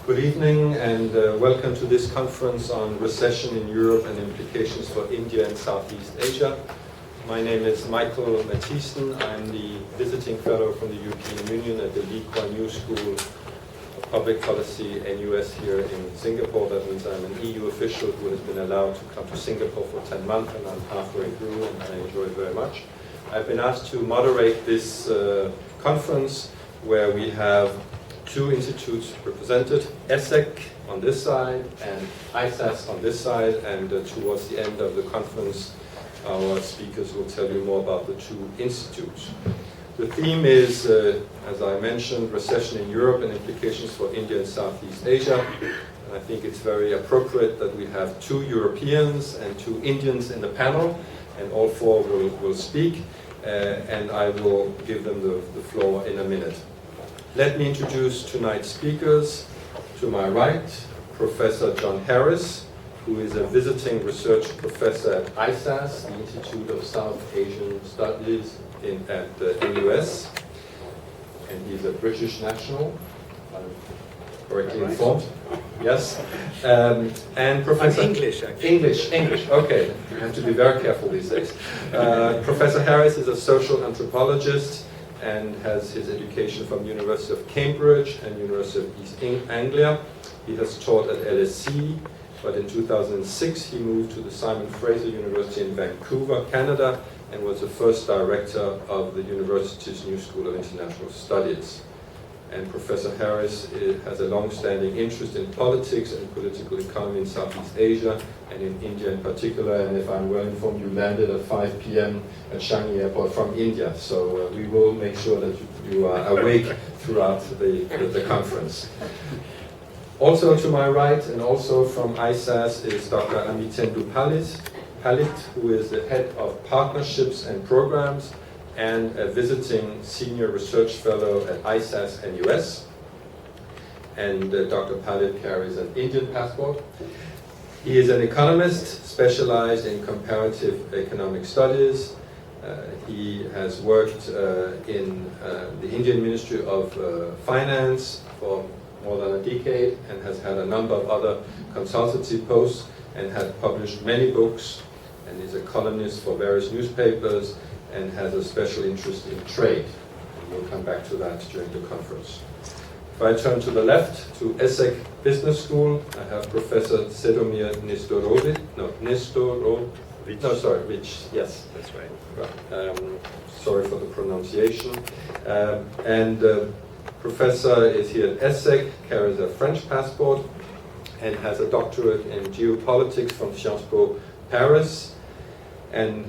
Good evening and welcome to this conference on recession in Europe and implications for India and Southeast Asia. My name is Michael Mathiessen. I'm the visiting fellow from the European Union at the Lee Kuan Yew School of Public Policy and US here in Singapore. That means I'm an EU official who has been allowed to come to Singapore for 10 months, and I'm halfway through and I enjoy it very much. I've been asked to moderate this conference where we have two institutes represented, ESSEC on this side and ISAS on this side, and towards the end of the conference our speakers will tell you more about the two institutes. The theme is, as I mentioned, recession in Europe and implications for India and Southeast Asia. And I think it's very appropriate that we have two Europeans and two Indians in the panel, and all four will speak, and I will give them the floor in a minute. Let me introduce tonight's speakers. To my right, Professor John Harris, who is a visiting research professor at ISAS, the Institute of South Asian Studies at the NUS, and he's a British national, I'm correctly informed. Yes, and Professor English, actually. English. Okay, you have to be very careful these days. Professor Harris is a social anthropologist and has his education from University of Cambridge and University of East Anglia. He has taught at LSE, but in 2006 he moved to the Simon Fraser University in Vancouver, Canada, and was the first director of the university's New School of International Studies. And Professor Harris has a long-standing interest in politics and political economy in Southeast Asia and in India in particular. And if I'm well informed, you landed at 5 p.m. at Changi Airport from India. So we will make sure that you are awake throughout the conference. Also to my right, and also from ISAS, is Dr. Amitendu Palit, who is the head of partnerships and programs and a visiting senior research fellow at ISAS and US. And Dr. Palit carries an Indian passport. He is an economist specialized in comparative economic studies. He has worked in the Indian Ministry of Finance for more than a decade and has had a number of other consultancy posts and has published many books and is a columnist for various newspapers and has a special interest in trade. And we'll come back to that during the conference. If I turn to the left, to ESSEC Business School, I have Professor Sedomir Rich, yes. That's right. Sorry for the pronunciation. Professor is here at ESSEC, carries a French passport, and has a doctorate in geopolitics from Sciences Po Paris, and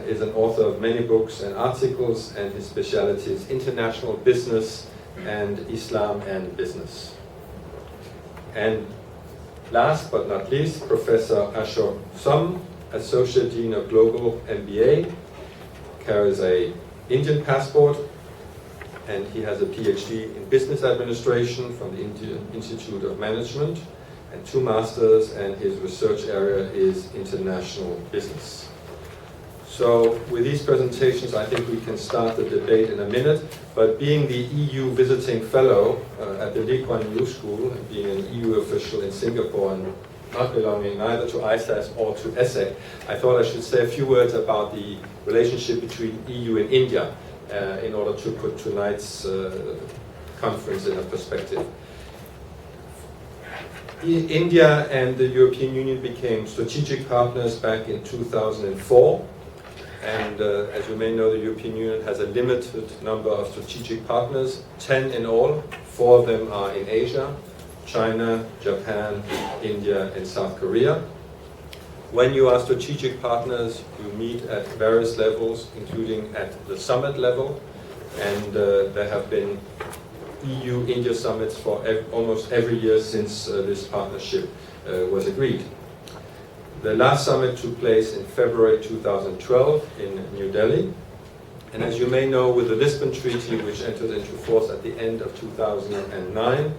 is an author of many books and articles, and his specialty is international business and Islam and business. And last but not least, Professor Ashok Som, Associate Dean of Global MBA, carries a Indian passport, and he has a PhD in business administration from the Indian Institute of Management, and 2 masters, and his research area is international business. So with these presentations, I think we can start the debate in a minute, but being the EU visiting fellow at the Lee Kuan Yew School, and being an EU official in Singapore and not belonging neither to ISAS or to ESSEC, I thought I should say a few words about the relationship between EU and India in order to put tonight's conference in a perspective. India and the European Union became strategic partners back in 2004. And as you may know, the European Union has a limited number of strategic partners, 10 in all. 4 of them are in Asia: China, Japan, India, and South Korea. When you are strategic partners, you meet at various levels, including at the summit level. And there have been EU-India summits for almost every year since this partnership was agreed. The last summit took place in February 2012 in New Delhi. And as you may know, with the Lisbon Treaty, which entered into force at the end of 2009,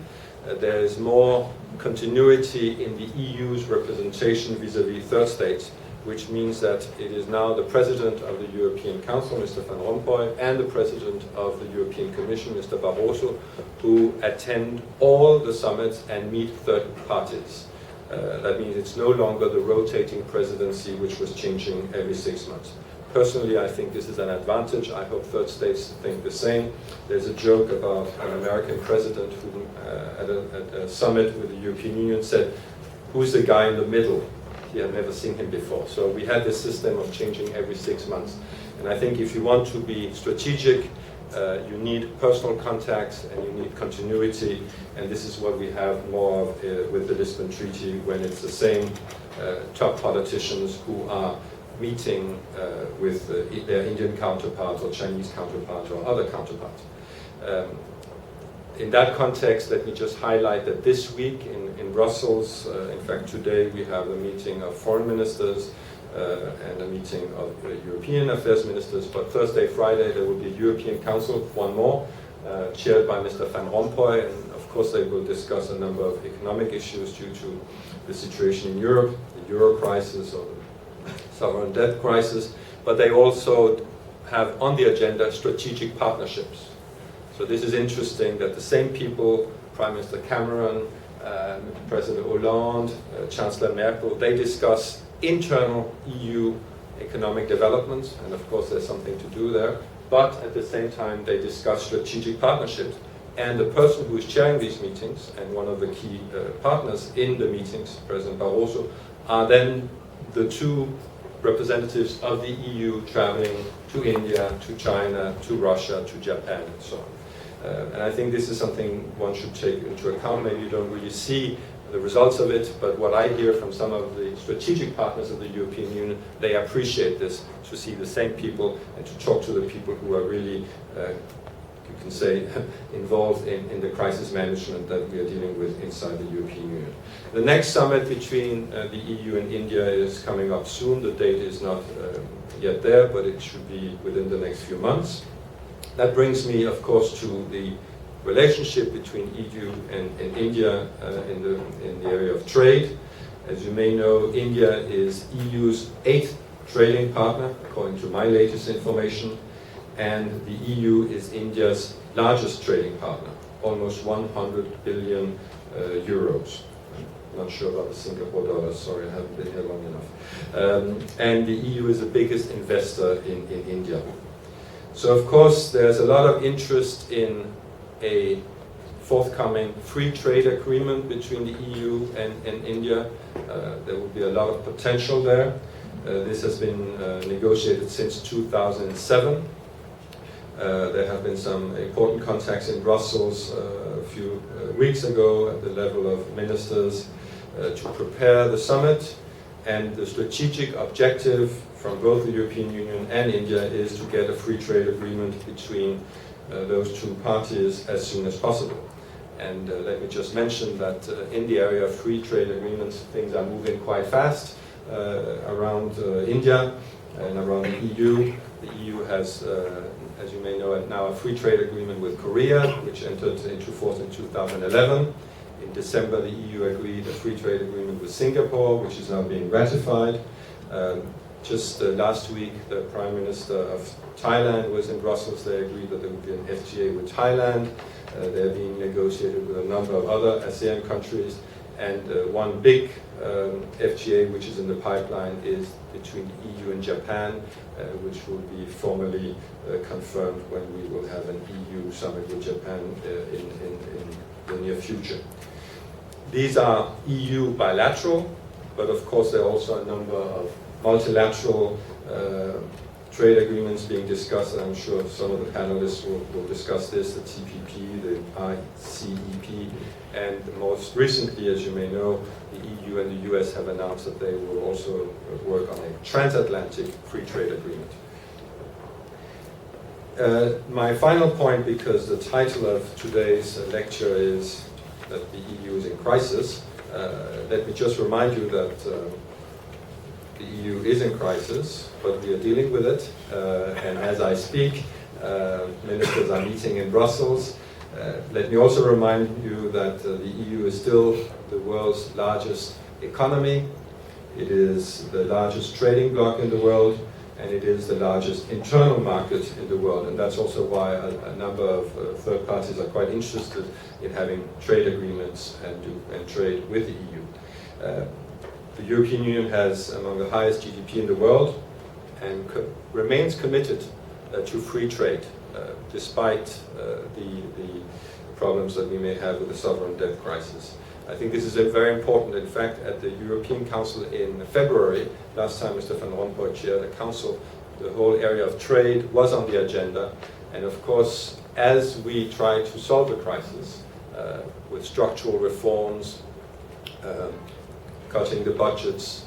there is more continuity in the EU's representation vis-à-vis third states which means that it is now the President of the European Council, Mr. Van Rompuy, and the President of the European Commission, Mr. Barroso, who attend all the summits and meet third parties. That means it's no longer the rotating presidency which was changing every 6 months. Personally, I think this is an advantage. I hope third states think the same. There's a joke about an American president who, at a summit with the European Union, said, "Who's the guy in the middle?" He had never seen him before. So we had this system of changing every 6 months. And I think if you want to be strategic, you need personal contacts and you need continuity. And this is what we have more of with the Lisbon Treaty, when it's the same top politicians who are meeting with their Indian counterparts or Chinese counterparts or other counterparts. In that context, let me just highlight that this week in Brussels, in fact today, we have a meeting of foreign ministers and a meeting of European affairs ministers, but Thursday, Friday, there will be a European Council, one more, chaired by Mr. Van Rompuy, and of course they will discuss a number of economic issues due to the situation in Europe, the euro crisis or the sovereign debt crisis, but they also have on the agenda strategic partnerships. So this is interesting that the same people, Prime Minister Cameron, President Hollande, Chancellor Merkel, they discuss internal EU economic developments, and of course there's something to do there, but at the same time they discuss strategic partnerships. And the person who is chairing these meetings, and one of the key partners in the meetings, President Barroso, are then the two representatives of the EU traveling to India, to China, to Russia, to Japan, and so on. And I think this is something one should take into account. Maybe you don't really see the results of it, but what I hear from some of the strategic partners of the European Union, they appreciate this, to see the same people and to talk to the people who are really, you can say, involved in the crisis management that we are dealing with inside the European Union. The next summit between the EU and India is coming up soon. The date is not yet there, but it should be within the next few months. That brings me, of course, to the relationship between EU and India in the area of trade. As you may know, India is EU's 8th trading partner, according to my latest information, and the EU is India's largest trading partner, almost 100 billion euros. I'm not sure about the Singapore dollar, sorry, I haven't been here long enough. And the EU is the biggest investor in India. So of course there's a lot of interest in a forthcoming free trade agreement between the EU and India. There will be a lot of potential there. This has been negotiated since 2007. There have been some important contacts in Brussels a few weeks ago at the level of ministers to prepare the summit. And the strategic objective from both the European Union and India is to get a free trade agreement between those two parties as soon as possible. And let me just mention that in the area of free trade agreements, things are moving quite fast around India and around the EU. The EU has, as you may know, now a free trade agreement with Korea, which entered into force in 2011. In December, the EU agreed a free trade agreement with Singapore, which is now being ratified. Just last week, the Prime Minister of Thailand was in Brussels. They agreed that there would be an FTA with Thailand. They're being negotiated with a number of other ASEAN countries. And one big FTA which is in the pipeline is between the EU and Japan, which will be formally confirmed when we will have an EU summit with Japan in the near future. These are EU bilateral, but of course there are also a number of multilateral trade agreements being discussed, and I'm sure some of the panelists will discuss this, the TPP, the ICEP, and most recently, as you may know, the EU and the US have announced that they will also work on a transatlantic free trade agreement. My final point, because the title of today's lecture is that the EU is in crisis, let me just remind you that the EU is in crisis, but we are dealing with it. And as I speak, ministers are meeting in Brussels. Let me also remind you that the EU is still the world's largest economy. It is the largest trading bloc in the world, and it is the largest internal market in the world. And that's also why a number of third parties are quite interested in having trade agreements and trade with the EU. The European Union has among the highest GDP in the world and remains committed to free trade, despite the problems that we may have with the sovereign debt crisis. I think this is very important. In fact, at the European Council in February, last time Mr. Van Rompuy chaired the Council, the whole area of trade was on the agenda. And of course, as we try to solve the crisis with structural reforms, cutting the budgets,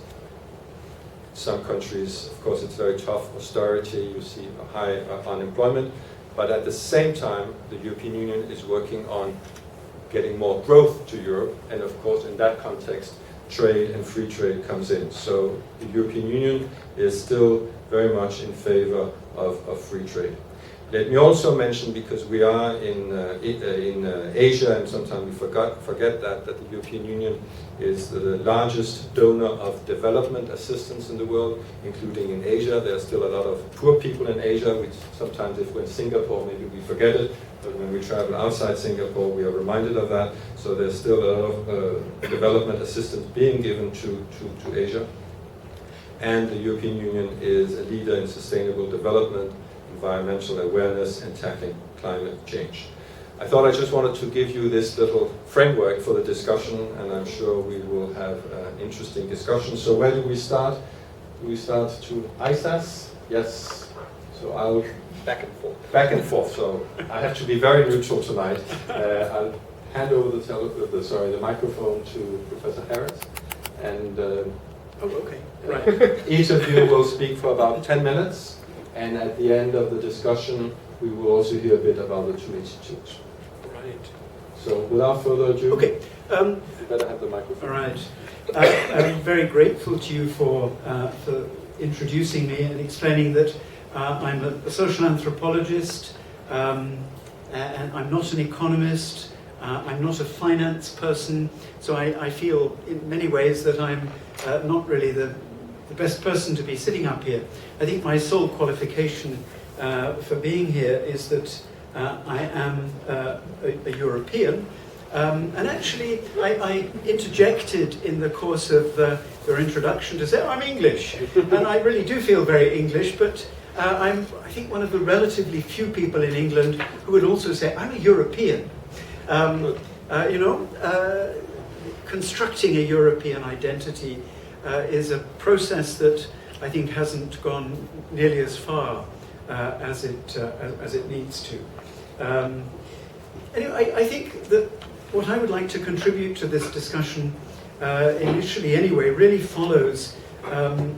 some countries, of course, it's very tough, austerity, you see a high unemployment, but at the same time, the European Union is working on getting more growth to Europe, and of course, in that context, trade and free trade comes in. So the European Union is still very much in favor of free trade. Let me also mention, because we are in Asia, and sometimes we forget that the European Union is the largest donor of development assistance in the world, including in Asia. There are still a lot of poor people in Asia, which sometimes if we're in Singapore, maybe we forget it, but when we travel outside Singapore, we are reminded of that. So there's still a lot of development assistance being given to Asia. And the European Union is a leader in sustainable development, environmental awareness, and tackling climate change. I thought I just wanted to give you this little framework for the discussion, and I'm sure we will have interesting discussions. So where do we start? Do we start to ISAS? Yes. So I'll Back and forth. back and forth. So I have to be very neutral tonight. I'll hand over the microphone to Professor Harris, and Oh, okay. Right. each of you will speak for about 10 minutes. And at the end of the discussion, we will also hear a bit about the two institutes. Right. So without further ado, Okay. you better have the microphone. All right. I'm very grateful to you for introducing me and explaining that I'm a social anthropologist, and I'm not an economist. I'm not a finance person, so I feel in many ways that I'm not really the best person to be sitting up here. I think my sole qualification for being here is that I am a European. And actually, I interjected in the course of your introduction to say, oh, I'm English. And I really do feel very English, but I'm, I think, one of the relatively few people in England who would also say, I'm a European. Constructing a European identity is a process that I think hasn't gone nearly as far as it needs to. Anyway, I think that what I would like to contribute to this discussion, initially anyway, really follows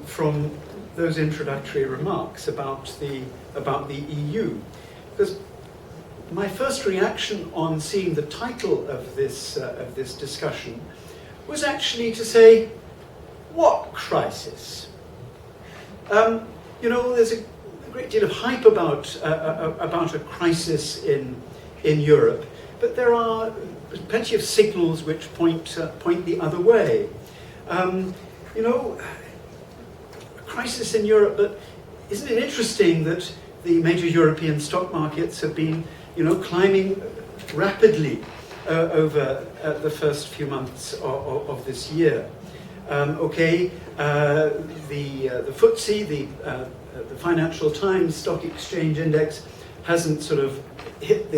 from those introductory remarks about the EU, because my first reaction on seeing the title of this discussion was actually to say, what crisis? You know, there's a great deal of hype about a crisis in Europe, but there are plenty of signals which point the other way. You know, a crisis in Europe, but isn't it interesting that the major European stock markets have been, you know, climbing rapidly over the first few months of this year? The FTSE, the Financial Times Stock Exchange Index, hasn't sort of hit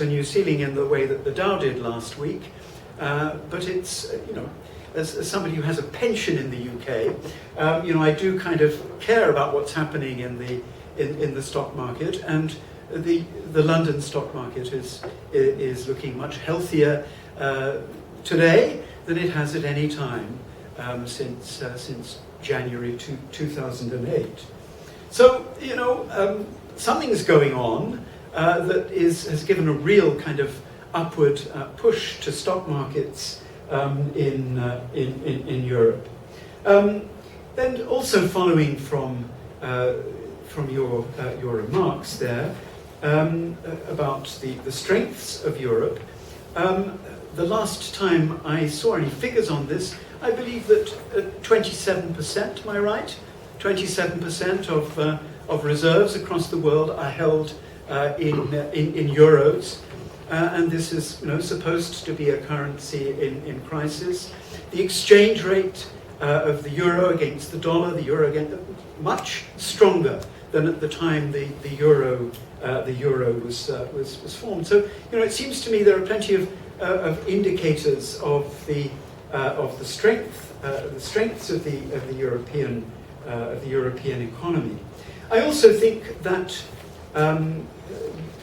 a new ceiling in the way that the Dow did last week, but it's, you know, as somebody who has a pension in the UK, you know, I do kind of care about what's happening in the stock market, and the London stock market is looking much healthier today than it has at any time since January 2008. So, you know, something's going on that has given a real kind of upward push to stock markets in Europe. Then also following from your remarks there about the strengths of Europe, The last time I saw any figures on this, I believe that 27%, am I right? 27% of reserves across the world are held in euros, and this is supposed to be a currency in crisis. The exchange rate of the euro against the dollar, much stronger than at the time the euro was formed. So it seems to me there are plenty of indicators of the strengths of the European economy. I also think that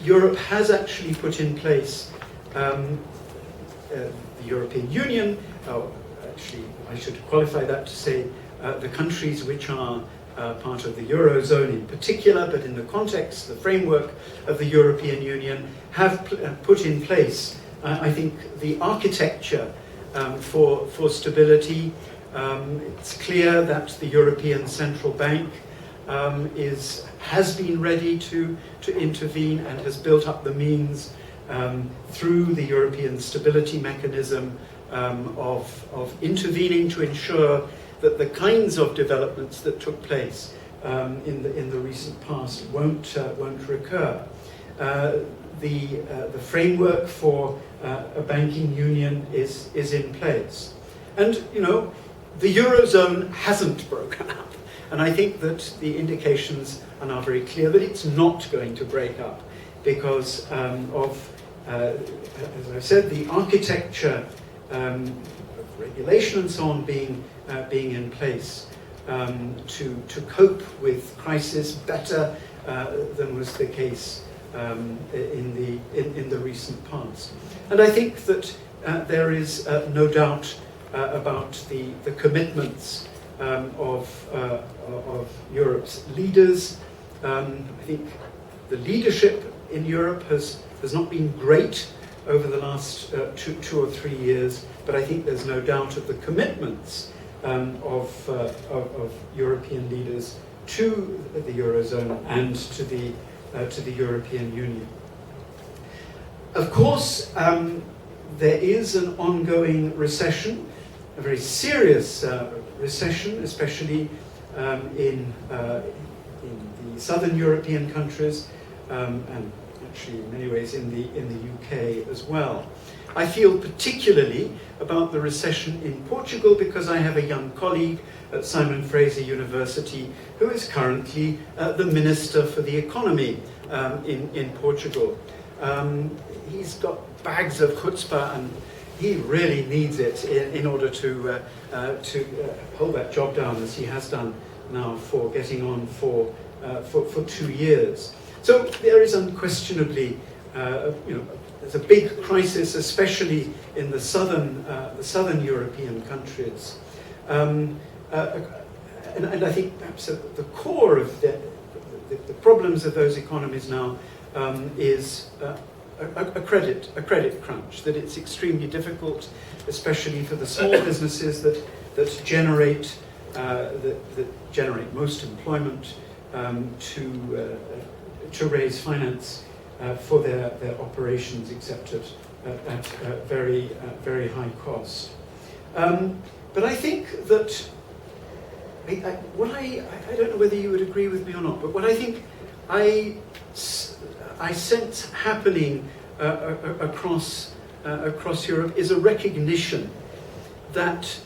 Europe has actually put in place the European Union. Actually, I should qualify that to say the countries which are part of the Eurozone in particular, but in the context, the framework of the European Union, have put in place, I think, the architecture for stability. It's clear that the European Central Bank has been ready to intervene and has built up the means through the European Stability Mechanism of intervening to ensure that the kinds of developments that took place in the recent past won't recur. The framework for a banking union is in place, and the Eurozone hasn't broken up. And I think that the indications are now very clear that it's not going to break up because as I said, the architecture of regulation and so on being in place to cope with crisis better than was the case in the recent past. And I think that there is no doubt about the commitments of Europe's leaders. I think the leadership in Europe has not been great over the last 2 or 3 years, but I think there's no doubt of the commitments of European leaders to the Eurozone and to the European Union. Of course, there is an ongoing recession, a very serious recession, especially in the southern European countries, and actually in many ways in the UK as well. I feel particularly about the recession in Portugal because I have a young colleague at Simon Fraser University who is currently the Minister for the Economy in Portugal. He's got bags of chutzpah and he really needs it in order to hold that job down as he has done now for getting on for 2 years. So there is unquestionably, there's a big crisis, especially in the southern European countries, and I think perhaps at the core of the problems of those economies now is a credit crunch. That it's extremely difficult, especially for the small businesses that generate most employment, to raise finance for their operations, except at very high cost. But I think that I don't know whether you would agree with me or not, but what I think I sense happening across Europe is a recognition that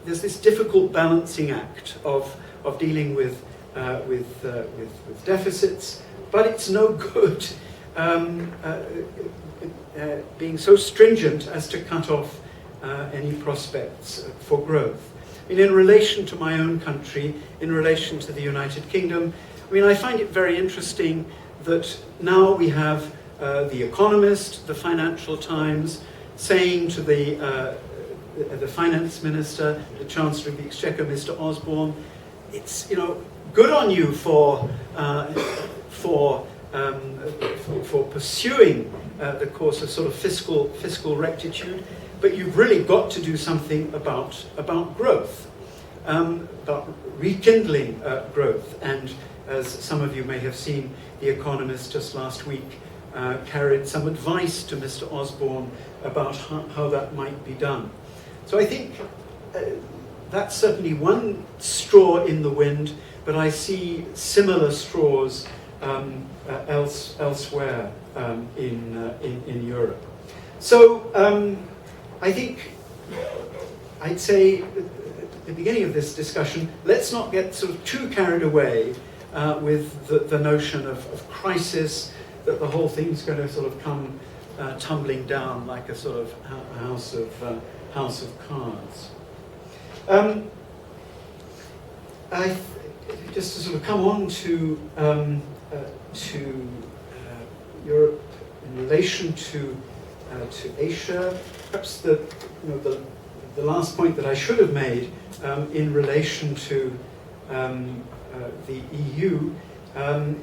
there's this difficult balancing act of dealing with deficits, but it's no good being so stringent as to cut off any prospects for growth. I mean, in relation to my own country, in relation to the United Kingdom, I find it very interesting that now we have The Economist, the Financial Times, saying to the finance minister, the Chancellor of the Exchequer, Mr. Osborne, it's good on you for pursuing the course of sort of fiscal rectitude, but you've really got to do something about growth, about rekindling growth. And as some of you may have seen, The Economist just last week carried some advice to Mr. Osborne about how that might be done. So I think that's certainly one straw in the wind, but I see similar straws elsewhere in Europe. So I think I'd say at the beginning of this discussion, let's not get sort of too carried away with the notion of crisis, that the whole thing's going to sort of come tumbling down like a sort of house of cards. Just to sort of come on to Europe in relation to Asia, perhaps the last point that I should have made in relation to the EU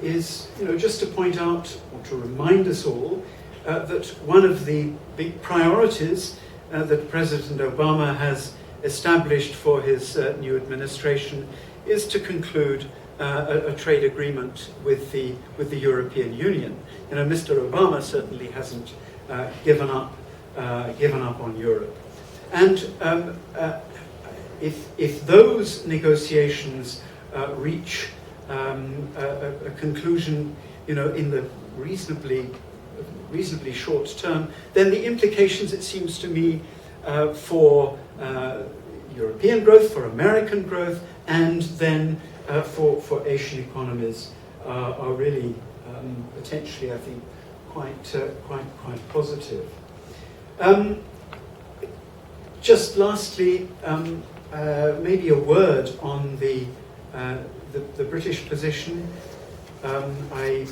is just to point out or to remind us all that one of the big priorities that President Obama has established for his new administration is to conclude a trade agreement with the European Union. Mr. Obama certainly hasn't given up on Europe, and if those negotiations reach a conclusion, in the reasonably short term, then the implications, it seems to me, for European growth, for American growth, and then for Asian economies are really potentially, I think, quite positive. Just lastly, maybe a word on the British position. I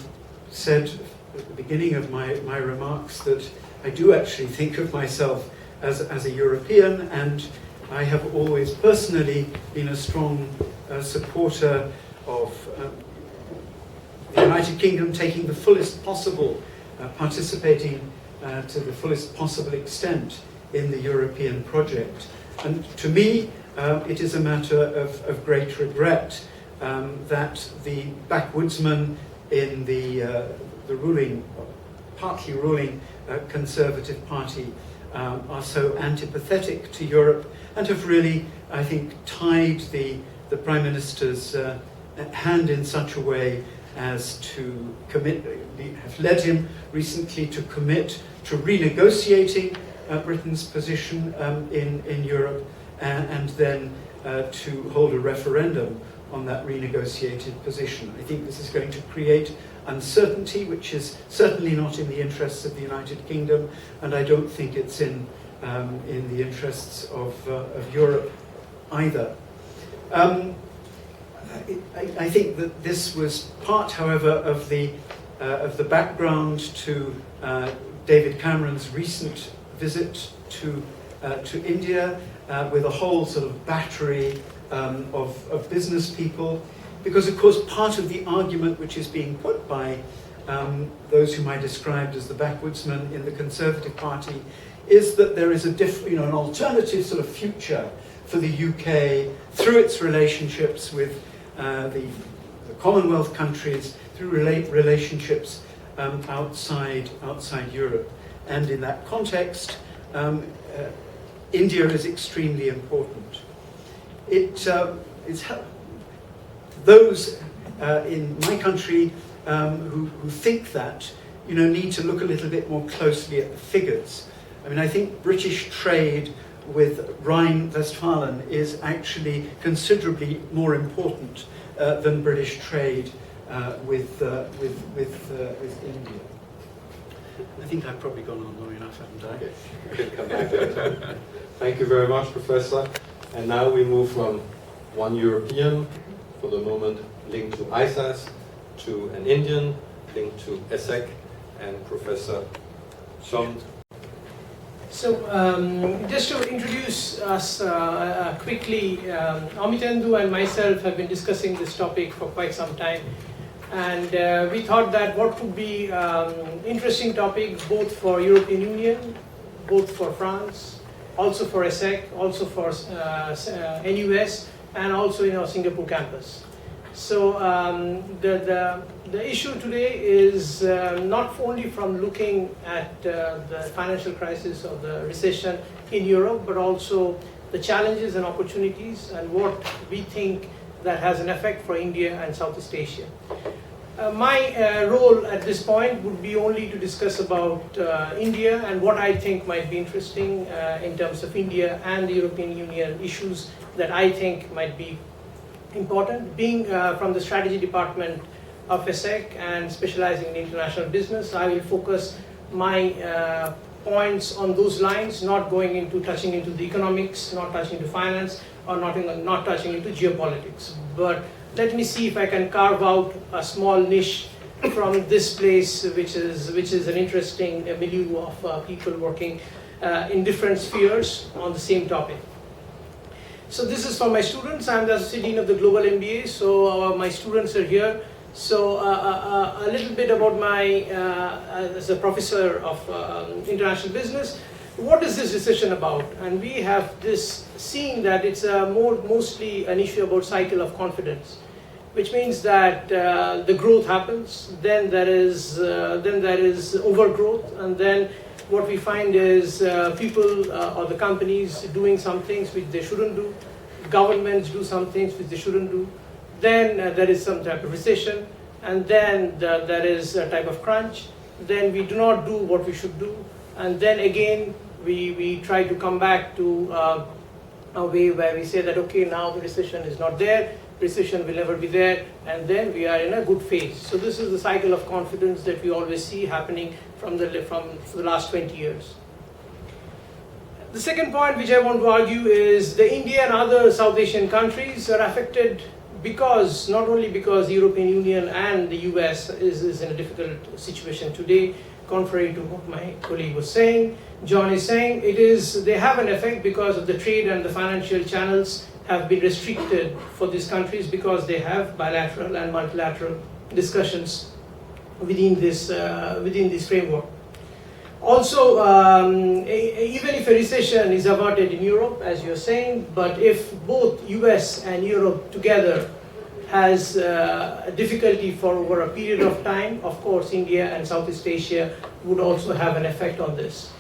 said at the beginning of my remarks that I do actually think of myself as a European, and I have always personally been a strong supporter of the United Kingdom taking the fullest possible, participating to the fullest possible extent in the European project. And to me, it is a matter of great regret that the backwoodsmen in the partly ruling Conservative Party are so antipathetic to Europe and have really, I think, tied the Prime Minister's hand in such a way as to have led him recently to commit to renegotiating Britain's position in Europe and then to hold a referendum on that renegotiated position. I think this is going to create uncertainty, which is certainly not in the interests of the United Kingdom, and I don't think it's in the interests of Europe either. I think that this was part, however, of the background to David Cameron's recent visit to India, with a whole sort of battery of business people, because of course part of the argument which is being put by those whom I described as the backwoodsmen in the Conservative Party is that there is an alternative sort of future for the UK through its relationships with the Commonwealth countries, through relationships outside Europe. And in that context, India is extremely important. Those in my country who think that, need to look a little bit more closely at the figures. I mean, I think British trade with Rhine-Westphalen is actually considerably more important than British trade with India. I think I've probably gone on long enough, haven't I? Okay, we can come back later. Thank you very much, Professor. And now we move from one European, for the moment linked to ISAS, to an Indian linked to ESSEC, and Professor Chand. So, just to introduce us quickly, Amitendu and myself have been discussing this topic for quite some time, and we thought that what would be interesting topic both for European Union, both for France, also for ESSEC, also for NUS, and also in our Singapore campus. So the issue today is not only from looking at the financial crisis or the recession in Europe, but also the challenges and opportunities and what we think that has an effect for India and Southeast Asia. My role at this point would be only to discuss about India and what I think might be interesting in terms of India and the European Union issues that I think might be important. Being from the strategy department of ESSEC and specializing in international business, I will focus my points on those lines, not going into touching into the economics, not touching into finance, or not touching into geopolitics. But let me see if I can carve out a small niche from this place, which is an interesting milieu of people working in different spheres on the same topic. So this is for my students. I'm the Associate Dean of the Global MBA, so my students are here. So a little bit about my, as a professor of international business, what is this recession about? And we have this, seeing that it's mostly an issue about cycle of confidence, which means that the growth happens, then there is overgrowth, and then what we find is people or the companies doing some things which they shouldn't do, governments do some things which they shouldn't do, then there is some type of recession, and then there is a type of crunch, then we do not do what we should do, and then again we try to come back to a way where we say that okay, now the recession is not there, recession will never be there, and then we are in a good phase. So this is the cycle of confidence that we always see happening from the last 20 years. The second point which I want to argue is the India and other South Asian countries are affected because, not only because the European Union and the US is in a difficult situation today, contrary to what my colleague was saying, John is saying, they have an effect because of the trade and the financial channels have been restricted for these countries because they have bilateral and multilateral discussions within this framework. Also, even if a recession is averted in Europe, as you're saying, but if both US and Europe together has difficulty for over a period of time, of course, India and Southeast Asia would also have an effect on this.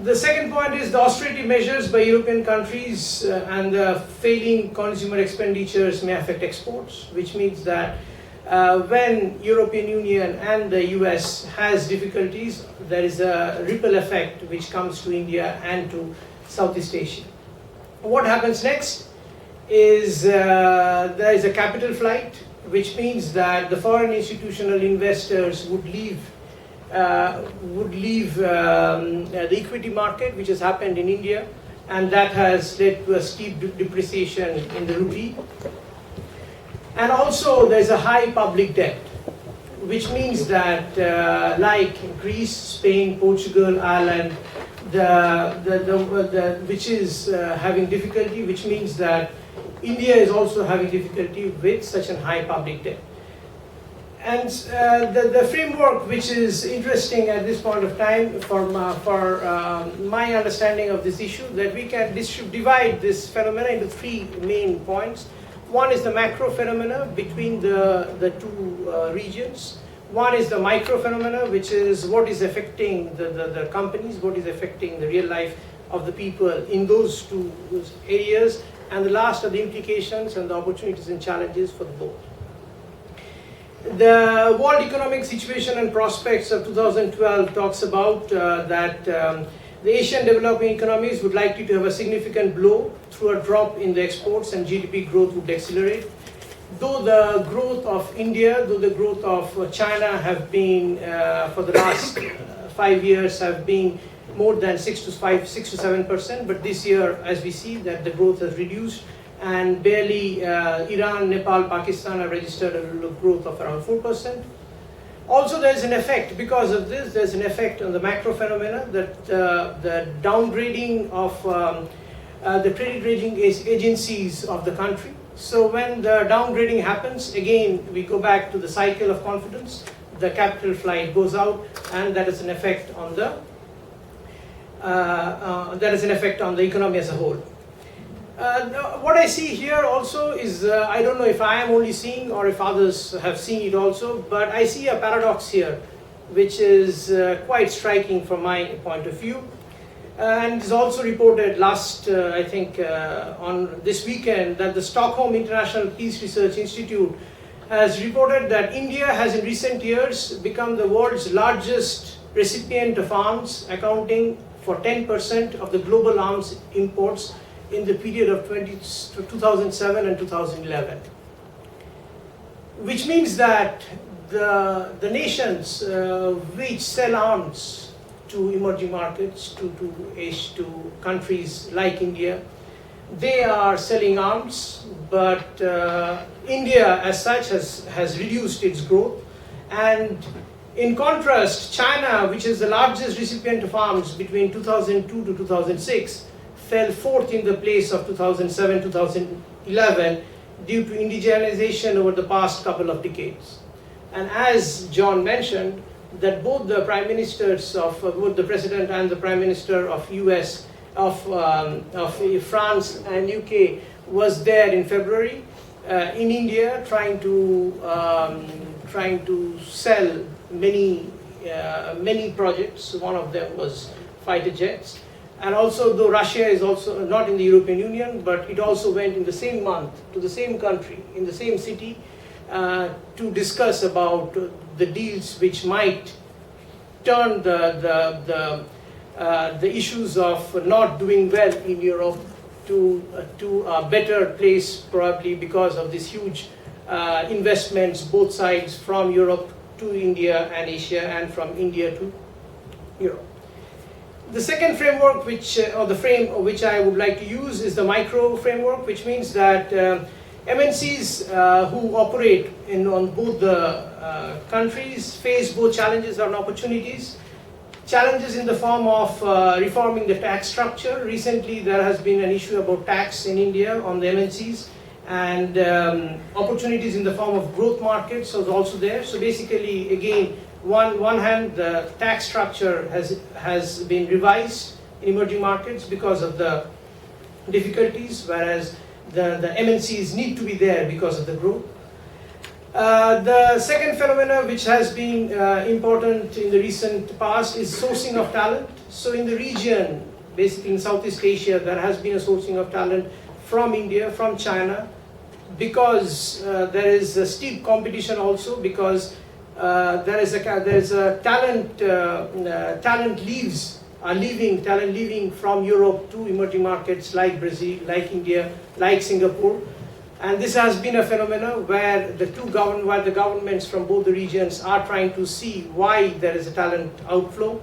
The second point is the austerity measures by European countries and the failing consumer expenditures may affect exports, which means that when European Union and the US has difficulties, there is a ripple effect which comes to India and to Southeast Asia. What happens next is there is a capital flight, which means that the foreign institutional investors would leave the equity market, which has happened in India, and that has led to a steep depreciation in the rupee. And also there is a high public debt, which means that like Greece, Spain, Portugal, Ireland, which is having difficulty, which means that India is also having difficulty with such a high public debt. And the framework which is interesting at this point of time for my understanding of this issue, that we can divide this phenomena into three main points. One is the macro phenomena between the two regions. One is the micro phenomena, which is what is affecting the companies, what is affecting the real life of the people in those two areas. And the last are the implications and the opportunities and challenges for the both. The World Economic Situation and Prospects of 2012 talks about that the Asian developing economies would likely to have a significant blow through a drop in the exports, and GDP growth would accelerate. Though the growth of India, though the growth of China have been for the last 5 years have been more than 6 to 7%, but this year, as we see, that the growth has reduced, and barely Iran, Nepal, Pakistan have registered a growth of around 4%. Also, there is an effect, because of this, there is an effect on the macro phenomena, that the downgrading of the credit rating agencies of the country. So when the downgrading happens, again, we go back to the cycle of confidence, the capital flight goes out, and that is an effect on the economy as a whole. What I see here also is, I don't know if I am only seeing or if others have seen it also, but I see a paradox here, which is quite striking from my point of view. And it's also reported last, I think, on this weekend, that the Stockholm International Peace Research Institute has reported that India has in recent years become the world's largest recipient of arms, accounting for 10% of the global arms imports in the period of 2007 and 2011. Which means that the nations which sell arms to emerging markets, to countries like India, they are selling arms, but India as such has reduced its growth. And in contrast, China, which is the largest recipient of arms between 2002 to 2006, fell fourth in the place of 2007-2011 due to indigenization over the past couple of decades. And as John mentioned, that both the prime ministers of both the president and the prime minister of US, of France and UK was there in February in India, trying to sell many projects. One of them was fighter jets. And also, though Russia is also not in the European Union, but it also went in the same month to the same country, in the same city, to discuss about the deals which might turn the issues of not doing well in Europe to a better place, probably because of these huge investments, both sides, from Europe to India and Asia, and from India to Europe. The second framework, or the frame which I would like to use, is the micro framework, which means that MNCs who operate on both the countries face both challenges and opportunities. Challenges in the form of reforming the tax structure. Recently there has been an issue about tax in India on the MNCs, and opportunities in the form of growth markets is also there. So basically, again, one hand, the tax structure has been revised in emerging markets because of the difficulties, whereas the MNCs need to be there because of the growth. The second phenomenon which has been important in the recent past is sourcing of talent. So in the region, basically in Southeast Asia, there has been a sourcing of talent from India, from China, because there is a steep competition also, because there is a talent leaving from Europe to emerging markets like Brazil, like India, like Singapore. And this has been a phenomenon where the governments from both the regions are trying to see why there is a talent outflow.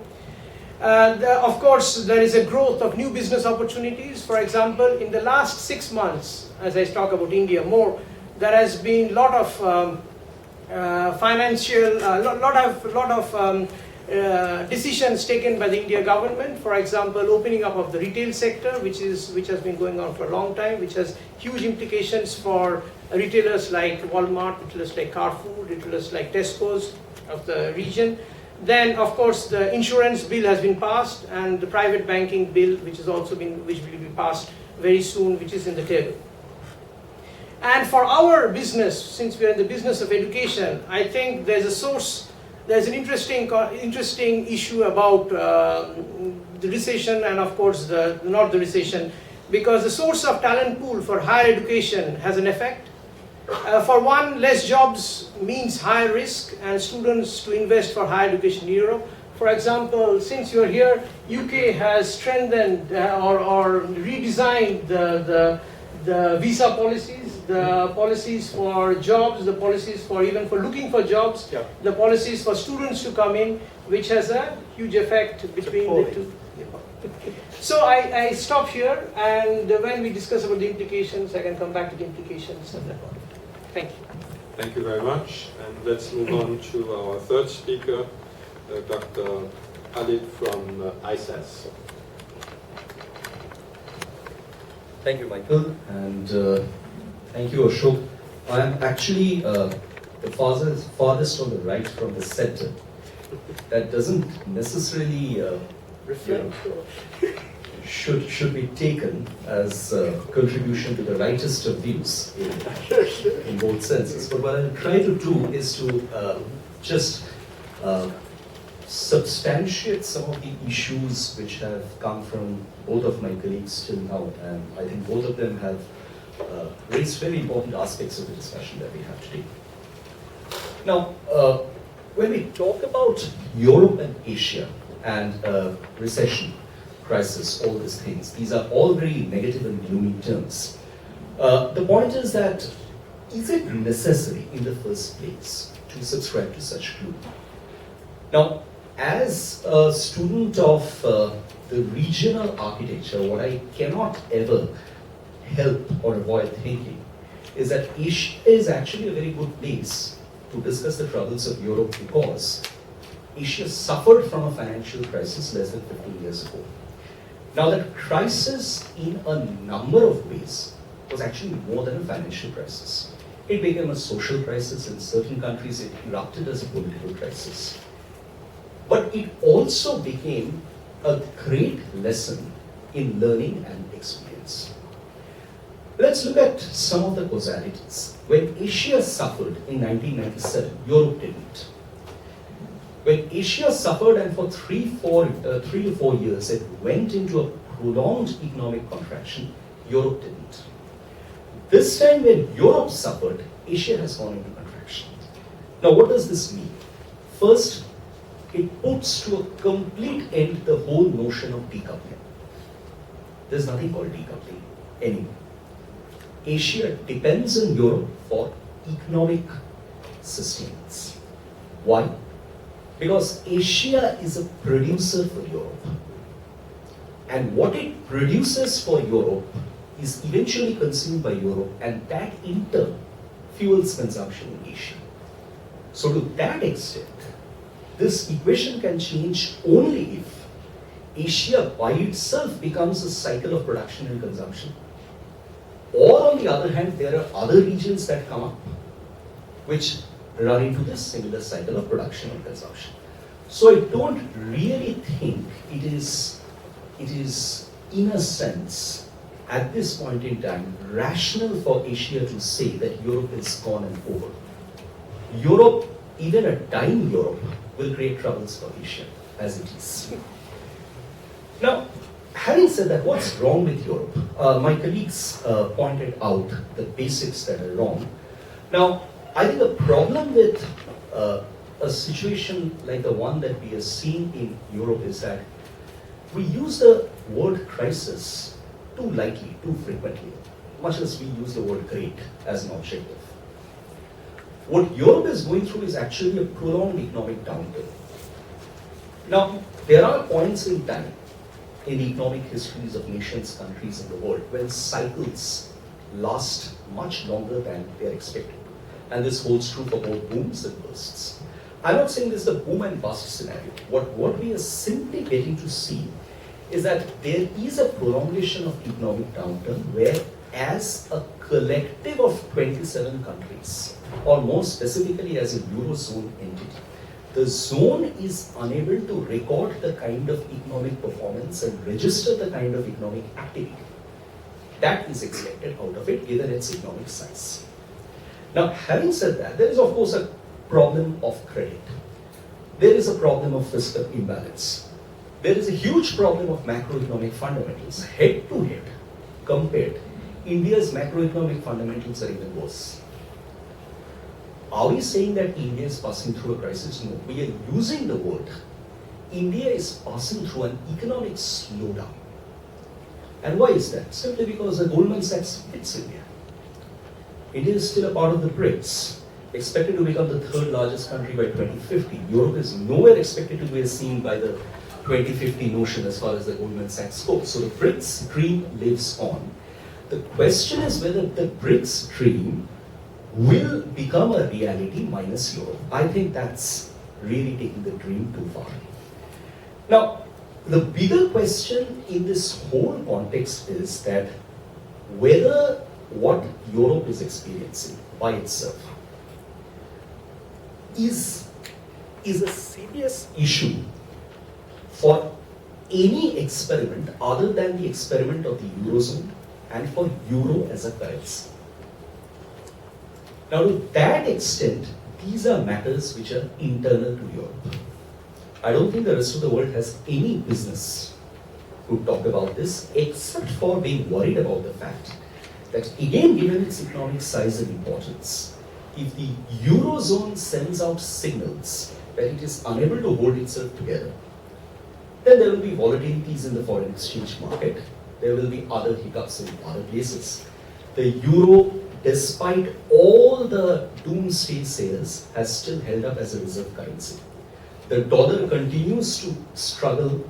Of course, there is a growth of new business opportunities. For example, in the last 6 months, as I talk about India more, there has been a lot of decisions taken by the India government. For example, opening up of the retail sector, which has been going on for a long time, which has huge implications for retailers like Walmart, retailers like Carrefour, retailers like Tesco's of the region. Then, of course, the insurance bill has been passed, and the private banking bill, which will be passed very soon, which is in the table. And for our business, since we are in the business of education, I think there's an interesting issue about the recession, and of course not the recession, because the source of talent pool for higher education has an effect. For one, less jobs means higher risk, and students to invest for higher education in Europe. For example, since you're here, UK has strengthened or redesigned the visa policies, the policies for jobs, the policies for even for looking for jobs, yeah, the policies for students to come in, which has a huge effect between the two. So I stop here, and when we discuss about the implications, I can come back to the implications at that point. Thank you. Thank you very much. And let's move on to our third speaker, Dr. Khalid from ISAS. Thank you, Michael, and thank you, Ashok. I'm actually the farthest on the right from the center. That doesn't necessarily reflect. should be taken as a contribution to the rightest of views in both senses. But what I'll try to do is to just substantiate some of the issues which have come from both of my colleagues till now, and I think both of them have raised very important aspects of the discussion that we have today. Now, when we talk about Europe and Asia and recession, crisis, all these things, these are all very negative and gloomy terms. The point is that, is it necessary in the first place to subscribe to such gloom? Now, as a student of the regional architecture, what I cannot ever help or avoid thinking is that Asia is actually a very good place to discuss the troubles of Europe, because Asia suffered from a financial crisis less than 15 years ago. Now, that crisis in a number of ways was actually more than a financial crisis. It became a social crisis in certain countries, it erupted as a political crisis. But it also became a great lesson in learning and experience. Let's look at some of the causalities. When Asia suffered in 1997, Europe didn't. When Asia suffered and for 3 to 4 years it went into a prolonged economic contraction, Europe didn't. This time when Europe suffered, Asia has gone into contraction. Now, what does this mean? First, it puts to a complete end the whole notion of decoupling. There's nothing called decoupling anymore. Asia depends on Europe for economic sustenance. Why? Because Asia is a producer for Europe. And what it produces for Europe is eventually consumed by Europe, and that in turn fuels consumption in Asia. So to that extent, this equation can change only if Asia by itself becomes a cycle of production and consumption. Or on the other hand, there are other regions that come up which run into this similar cycle of production and consumption. So I don't really think it is in a sense, at this point in time, rational for Asia to say that Europe is gone and over. Europe, even a dying Europe, will create troubles for Asia as it is. Now, having said that, what's wrong with Europe? My colleagues pointed out the basics that are wrong. Now, I think the problem with a situation like the one that we are seeing in Europe is that we use the word crisis too lightly, too frequently, much as we use the word great as an objective. What Europe is going through is actually a prolonged economic downturn. Now, there are points in time in the economic histories of nations, countries in the world when cycles last much longer than they are expected to. And this holds true for both booms and busts. I'm not saying this is a boom and bust scenario. What we are simply getting to see is that there is a prolongation of economic downturn where, as a collective of 27 countries, or more specifically as a Eurozone entity, the zone is unable to record the kind of economic performance and register the kind of economic activity that is expected out of it given its economic size. Now, having said that, there is of course a problem of credit. There is a problem of fiscal imbalance. There is a huge problem of macroeconomic fundamentals. Head to head, compared, India's macroeconomic fundamentals are even worse. Are we saying that India is passing through a crisis? No. We are using the word. India is passing through an economic slowdown. And why is that? Simply because the Goldman Sachs hits India. India is still a part of the BRICS, expected to become the third largest country by 2050. Europe is nowhere expected to be seen by the 2050 notion as far as the Goldman Sachs goes. So the BRICS dream lives on. The question is whether the BRICS dream will become a reality minus Europe. I think that's really taking the dream too far. Now, the bigger question in this whole context is that whether what Europe is experiencing by itself is a serious issue for any experiment other than the experiment of the Eurozone and for Euro as a currency. Now, to that extent, these are matters which are internal to Europe. I don't think the rest of the world has any business to talk about this, except for being worried about the fact that, again, given its economic size and importance, if the Eurozone sends out signals that it is unable to hold itself together, then there will be volatilities in the foreign exchange market. There will be other hiccups in other places. The euro, despite all the doomsday sayers, has still held up as a reserve currency. The dollar continues to struggle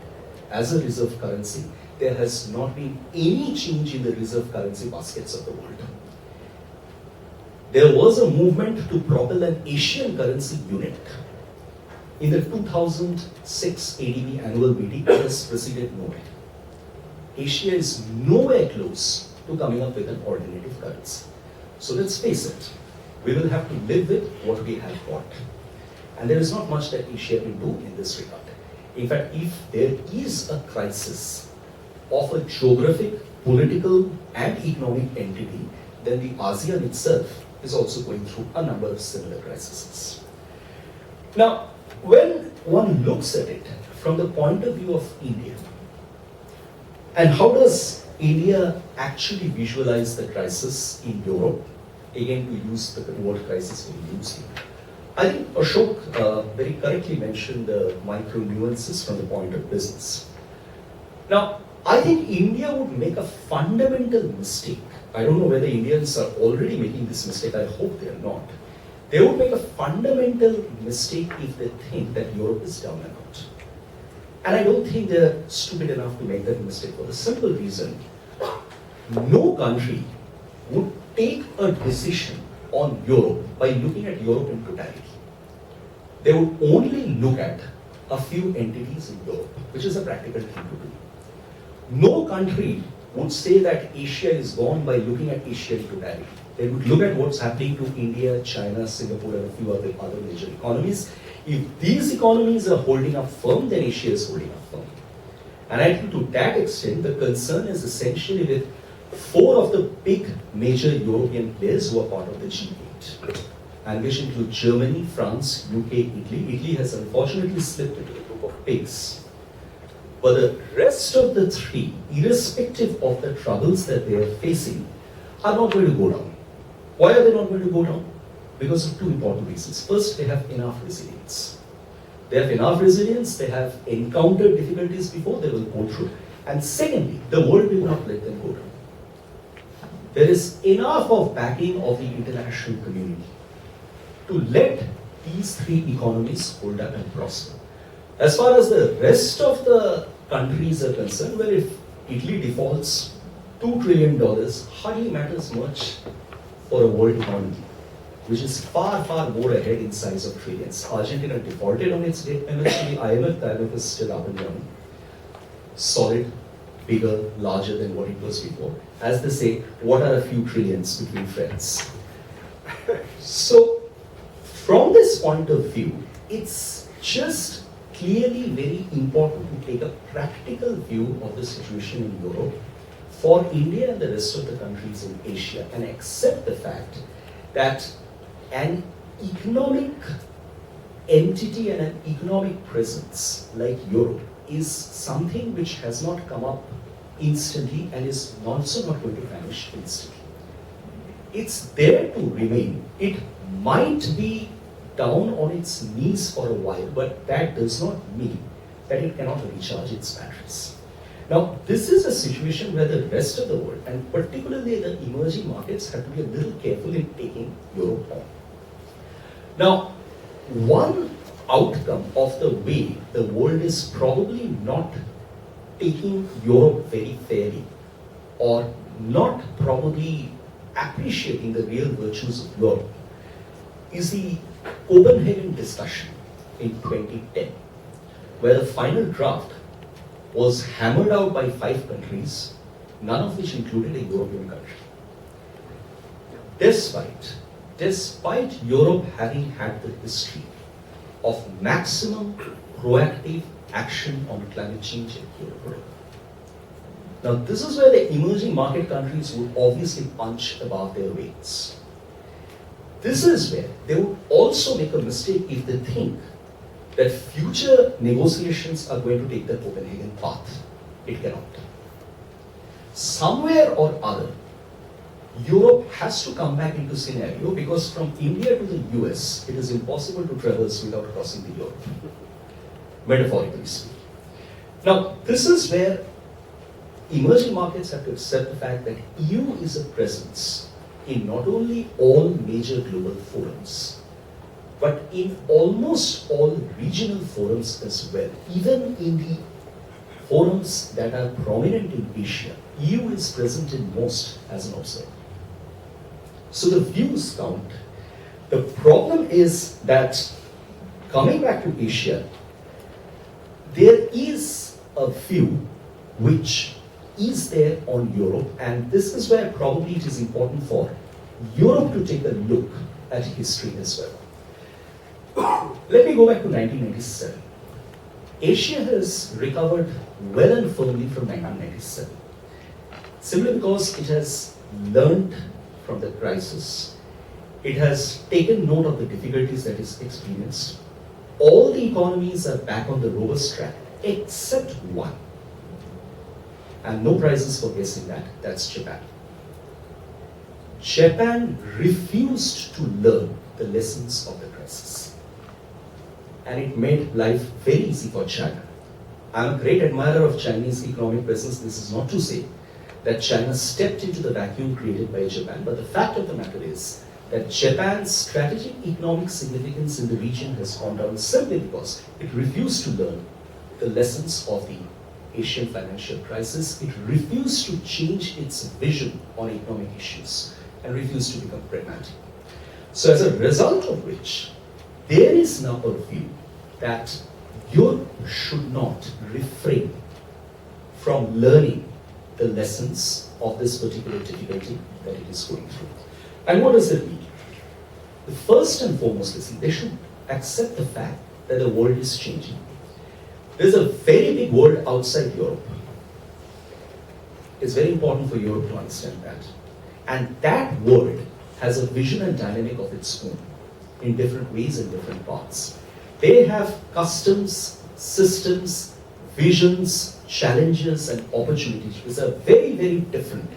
as a reserve currency. There has not been any change in the reserve currency baskets of the world. There was a movement to propel an Asian currency unit. In the 2006 ADB annual meeting, it has proceeded nowhere. Asia is nowhere close to coming up with an alternative currency. So let's face it, we will have to live with what we have got. And there is not much that Asia can do in this regard. In fact, if there is a crisis of a geographic, political, and economic entity, then the ASEAN itself is also going through a number of similar crises. Now, when one looks at it from the point of view of India, and how does India actually visualize the crisis in Europe? Again, to use the word crisis very loosely. I think Ashok very correctly mentioned the micro nuances from the point of business. Now, I think India would make a fundamental mistake. I don't know whether Indians are already making this mistake. I hope they are not. They would make a fundamental mistake if they think that Europe is down and out. And I don't think they're stupid enough to make that mistake for the simple reason, no country would take a decision on Europe by looking at Europe in totality. They would only look at a few entities in Europe, which is a practical thing to do. No country would say that Asia is gone by looking at Asia in totality. They would look at what's happening to India, China, Singapore, and a few other major economies. If these economies are holding up firm, then Asia is holding up firm. And I think to that extent, the concern is essentially with 4 of the big major European players who are part of the G8, and which include Germany, France, UK, Italy. Italy has unfortunately slipped into the group of pigs. But the rest of the 3, irrespective of the troubles that they are facing, are not going to go down. Why are they not going to go down? Because of 2 important reasons. First, they have enough resilience. They have enough resilience, they have encountered difficulties before, they will go through. And secondly, the world will not let them go down. There is enough of backing of the international community to let these 3 economies hold up and prosper. As far as the rest of the countries are concerned, well, if Italy defaults $2 trillion, hardly matters much for a world economy, which is far, far more ahead in size of trillions. Argentina defaulted on its debt payments to the IMF is still up and running. Solid, bigger, larger than what it was before. As they say, what are a few trillions between friends? So, from this point of view, it's just clearly very important to take a practical view of the situation in Europe for India and the rest of the countries in Asia, and accept the fact that an economic entity and an economic presence like Europe is something which has not come up instantly and is also not going to vanish instantly. It's there to remain. It might be down on its knees for a while, but that does not mean that it cannot recharge its batteries. Now, this is a situation where the rest of the world, and particularly the emerging markets, have to be a little careful in taking Europe on. Now, one outcome of the way the world is probably not taking Europe very fairly, or not probably appreciating the real virtues of Europe, is the Copenhagen discussion in 2010, where the final draft was hammered out by 5 countries, none of which included a European country. Despite Europe having had the history of maximum proactive action on climate change in Europe. Now, this is where the emerging market countries would obviously punch above their weights. This is where they would also make a mistake if they think that future negotiations are going to take the Copenhagen path. It cannot. Somewhere or other, Europe has to come back into scenario, because from India to the US, it is impossible to traverse without crossing the Europe, metaphorically speaking. Now, this is where emerging markets have to accept the fact that EU is a presence in not only all major global forums, but in almost all regional forums as well. Even in the forums that are prominent in Asia, EU is present in most as an observer. So the views count. The problem is that, coming back to Asia, there is a view which is there on Europe, and this is where probably it is important for Europe to take a look at history as well. Let me go back to 1997. Asia has recovered well and firmly from 1997, simply because it has learned from the crisis. It has taken note of the difficulties that is experienced. All the economies are back on the robust track, except one. And no prizes for guessing that, that's Japan. Japan refused to learn the lessons of the crisis. And it made life very easy for China. I'm a great admirer of Chinese economic presence. This is not to say that China stepped into the vacuum created by Japan, but the fact of the matter is that Japan's strategic economic significance in the region has gone down simply because it refused to learn the lessons of the Asian financial crisis. It refused to change its vision on economic issues and refused to become pragmatic. So as a result of which, there is now a view that Europe should not refrain from learning the lessons of this particular difficulty that it is going through. And what does it mean? The first and foremost is they should accept the fact that the world is changing. There's a very big world outside Europe. It's very important for Europe to understand that. And that world has a vision and dynamic of its own in different ways in different parts. They have customs, systems, visions, challenges, and opportunities which are very, very different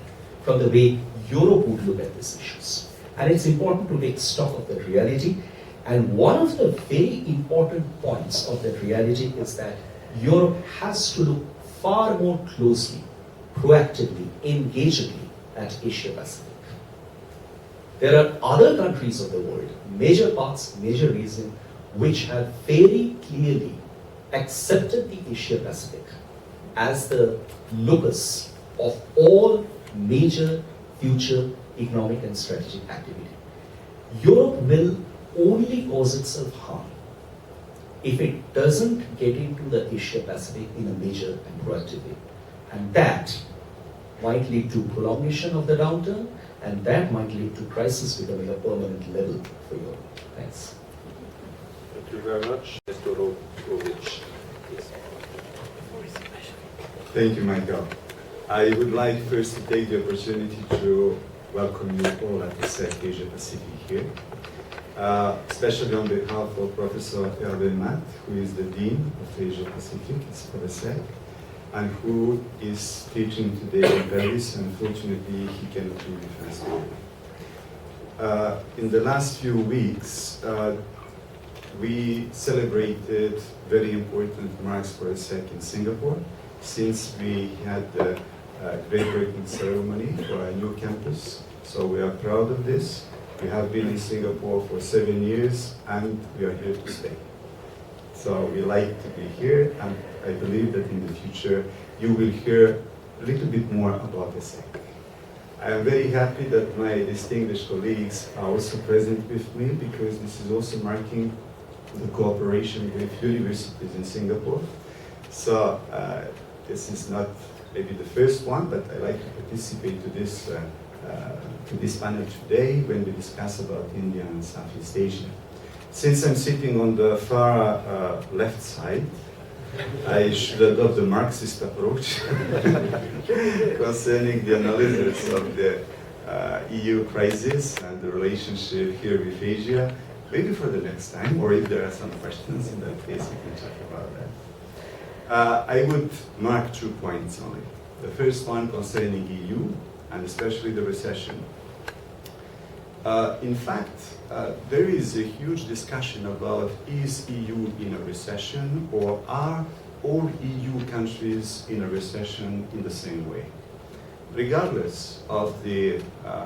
from the way Europe would look at these issues. And it's important to take stock of that reality. And one of the very important points of that reality is that Europe has to look far more closely, proactively, engagedly at Asia Pacific. There are other countries of the world, major parts, major regions, which have very clearly accepted the Asia Pacific as the locus of all major future economic and strategic activity. Europe will only cause itself harm if it doesn't get into the Asia Pacific in a major and proactive way. And that might lead to prolongation of the downturn, and that might lead to crisis becoming a permanent level for Europe. Thanks. Thank you very much. Mr. Rovic. Yes. Thank you, Michael. I would like first to take the opportunity to welcome you all at ESSEC Asia Pacific here, especially on behalf of Professor Hervé Matt, who is the Dean of Asia Pacific for ESSEC, and who is teaching today in Paris. Unfortunately, he cannot be with us today. In the last few weeks, we celebrated very important marks for ESSEC in Singapore, since we had the groundbreaking ceremony for our new campus. So we are proud of this. We have been in Singapore for 7 years, and we are here to stay. So we like to be here, and I believe that in the future you will hear a little bit more about ESSEC. I am very happy that my distinguished colleagues are also present with me, because this is also marking the cooperation with universities in Singapore. So this is not maybe the first one, but I like to participate to this panel today when we discuss about India and Southeast Asia. Since I'm sitting on the far left side, I should adopt the Marxist approach concerning the analysis of the EU crisis and the relationship here with Asia. Maybe for the next time, or if there are some questions, in that case we can talk about that. I would mark 2 points only. The first one concerning EU, and especially the recession. In fact, there is a huge discussion about is EU in a recession, or are all EU countries in a recession in the same way? Regardless of the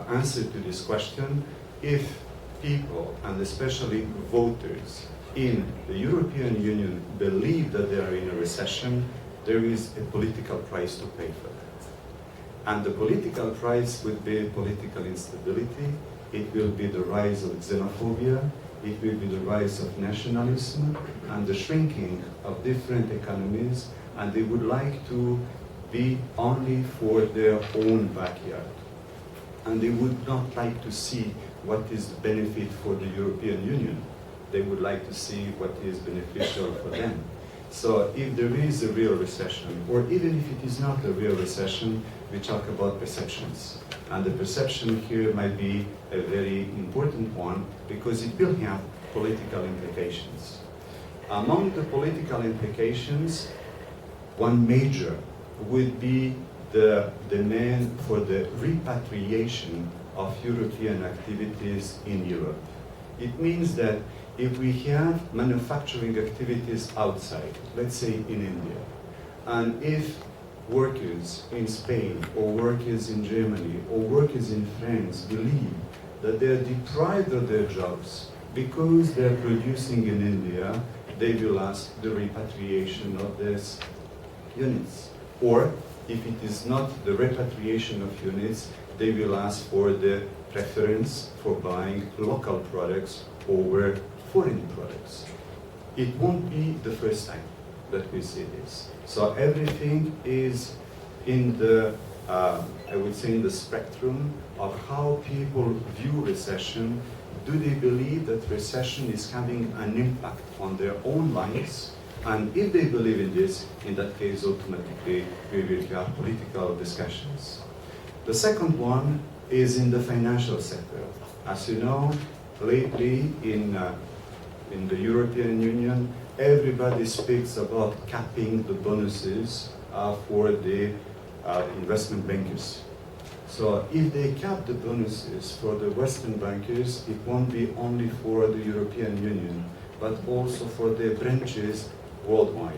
answer to this question, if people, and especially voters in the European Union, believe that they are in a recession, there is a political price to pay for that. And the political price would be political instability. It will be the rise of xenophobia, it will be the rise of nationalism, and the shrinking of different economies, and they would like to be only for their own backyard. And they would not like to see what is the benefit for the European Union. They would like to see what is beneficial for them. So if there is a real recession, or even if it is not a real recession, we talk about perceptions. And the perception here might be a very important one because it will have political implications. Among the political implications, one major would be the demand for the repatriation of European activities in Europe. It means that if we have manufacturing activities outside, let's say in India, and if workers in Spain, or workers in Germany, or workers in France believe that they are deprived of their jobs because they are producing in India, they will ask the repatriation of these units. Or if it is not the repatriation of units, they will ask for the preference for buying local products over foreign products. It won't be the first time that we see this. So everything is in the, I would say, in the spectrum of how people view recession. Do they believe that recession is having an impact on their own lives? And if they believe in this, in that case, automatically, we will have political discussions. The second one is in the financial sector. As you know, lately in the European Union, everybody speaks about capping the bonuses for the investment bankers. So if they cap the bonuses for the Western bankers, it won't be only for the European Union, but also for their branches worldwide.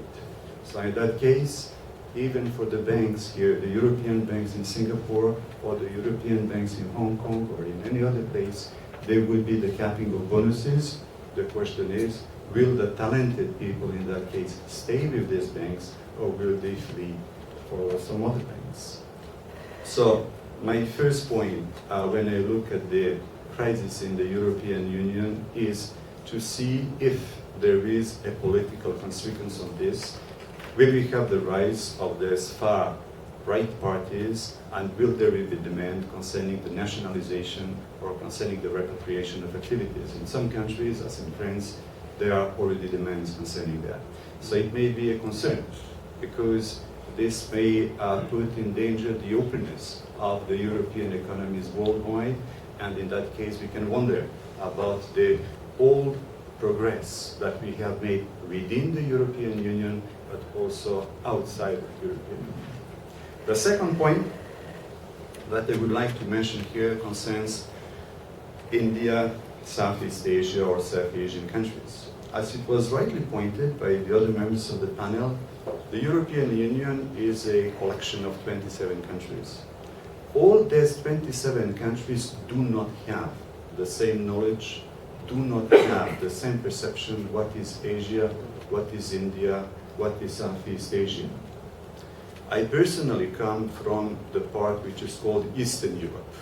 So in that case, even for the banks here, the European banks in Singapore, or the European banks in Hong Kong, or in any other place, there will be the capping of bonuses. The question is, will the talented people in that case stay with these banks, or will they flee for some other banks? So my first point when I look at the crisis in the European Union is to see if there is a political consequence of this. Will we have the rise of these far right parties, and will there be demand concerning the nationalization or concerning the repatriation of activities? In some countries, as in France, there are already demands concerning that. So it may be a concern, because this may put in danger the openness of the European economies worldwide, and in that case we can wonder about the old progress that we have made within the European Union, but also outside the European Union. The second point that I would like to mention here concerns India, Southeast Asia, or South Asian countries. As it was rightly pointed by the other members of the panel, the European Union is a collection of 27 countries. All these 27 countries do not have the same knowledge, do not have the same perception what is Asia, what is India, what is Southeast Asia. I personally come from the part which is called Eastern Europe.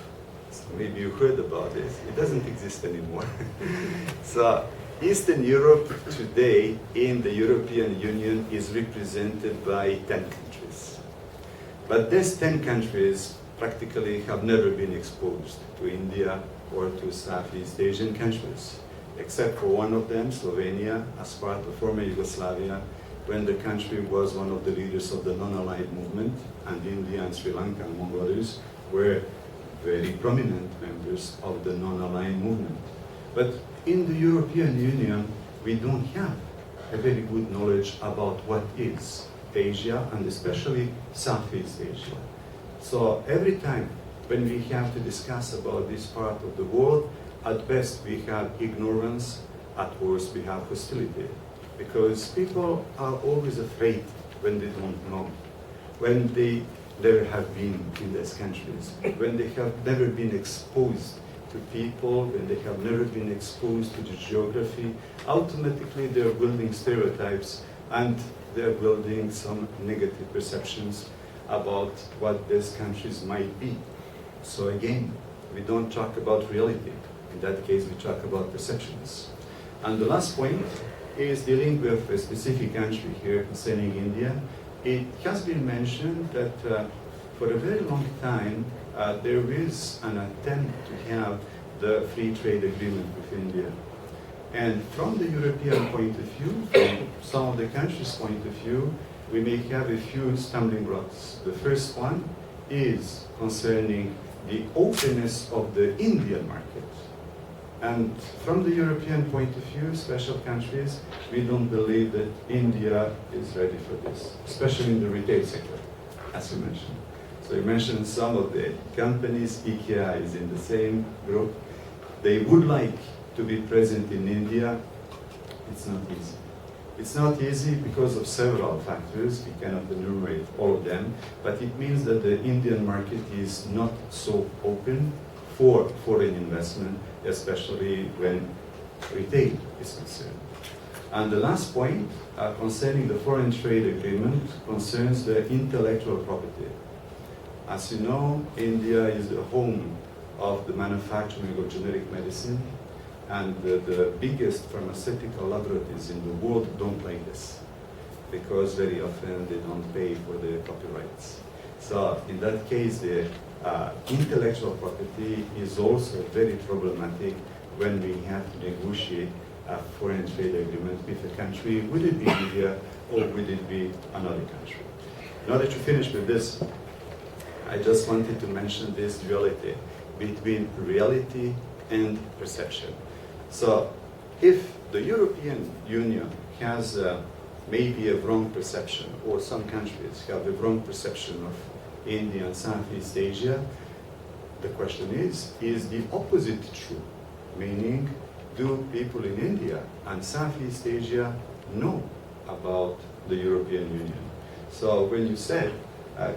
So maybe you heard about it. It doesn't exist anymore. So Eastern Europe today in the European Union is represented by 10 countries. But these 10 countries practically have never been exposed to India or to Southeast Asian countries, except for one of them, Slovenia, as part of former Yugoslavia. when the country was one of the leaders of the non-aligned movement, and India and Sri Lanka, among others, were very prominent members of the non-aligned movement. But in the European Union, we don't have a very good knowledge about what is Asia, and especially Southeast Asia. So every time when we have to discuss about this part of the world, at best we have ignorance, at worst we have hostility. Because people are always afraid when they don't know, when they never have been in these countries, when they have never been exposed to people, when they have never been exposed to the geography. Automatically they're building stereotypes and they're building some negative perceptions about what these countries might be. So again, we don't talk about reality. In that case, we talk about perceptions. And the last point is dealing with a specific country here concerning India. It has been mentioned that for a very long time, there is an attempt to have the free trade agreement with India. And from the European point of view, from some of the countries' point of view, we may have a few stumbling blocks. The first one is concerning the openness of the Indian market. And from the European point of view, special countries, we don't believe that India is ready for this, especially in the retail sector, as you mentioned. So you mentioned some of the companies, IKEA is in the same group. They would like to be present in India. It's not easy. It's not easy because of several factors. We cannot enumerate all of them, but it means that the Indian market is not so open for foreign investment, especially when retail is concerned. And the last point concerning the foreign trade agreement concerns the intellectual property. As you know, India is the home of the manufacturing of generic medicine, and the biggest pharmaceutical laboratories in the world don't like this, because very often they don't pay for the copyrights. So in that case, the intellectual property is also very problematic when we have to negotiate a foreign trade agreement with a country, would it be India or would it be another country? In order to finish with this, I just wanted to mention this duality between reality and perception. So if the European Union has maybe a wrong perception, or some countries have a wrong perception of India and Southeast Asia, the question is the opposite true? Meaning, do people in India and Southeast Asia know about the European Union? So when you said,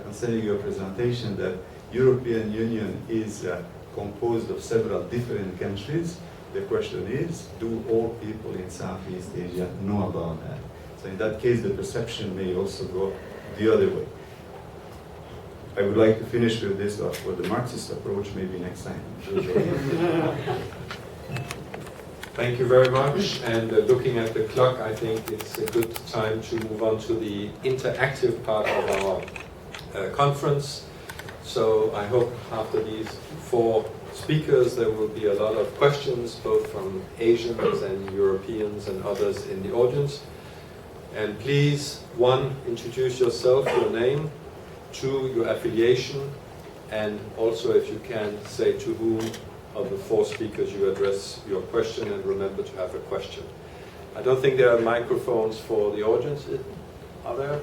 concerning your presentation, that European Union is composed of several different countries, the question is, do all people in Southeast Asia know about that? So in that case, the perception may also go the other way. I would like to finish with this, but for the Marxist approach, maybe next time. Thank you very much. And looking at the clock, I think it's a good time to move on to the interactive part of our conference. So I hope after these 4 speakers, there will be a lot of questions, both from Asians and Europeans and others in the audience. And please, 1, introduce yourself, your name, 2, your affiliation, and also, if you can, say to whom of the 4 speakers you address your question, and remember to have a question. I don't think there are microphones for the audience. Are there?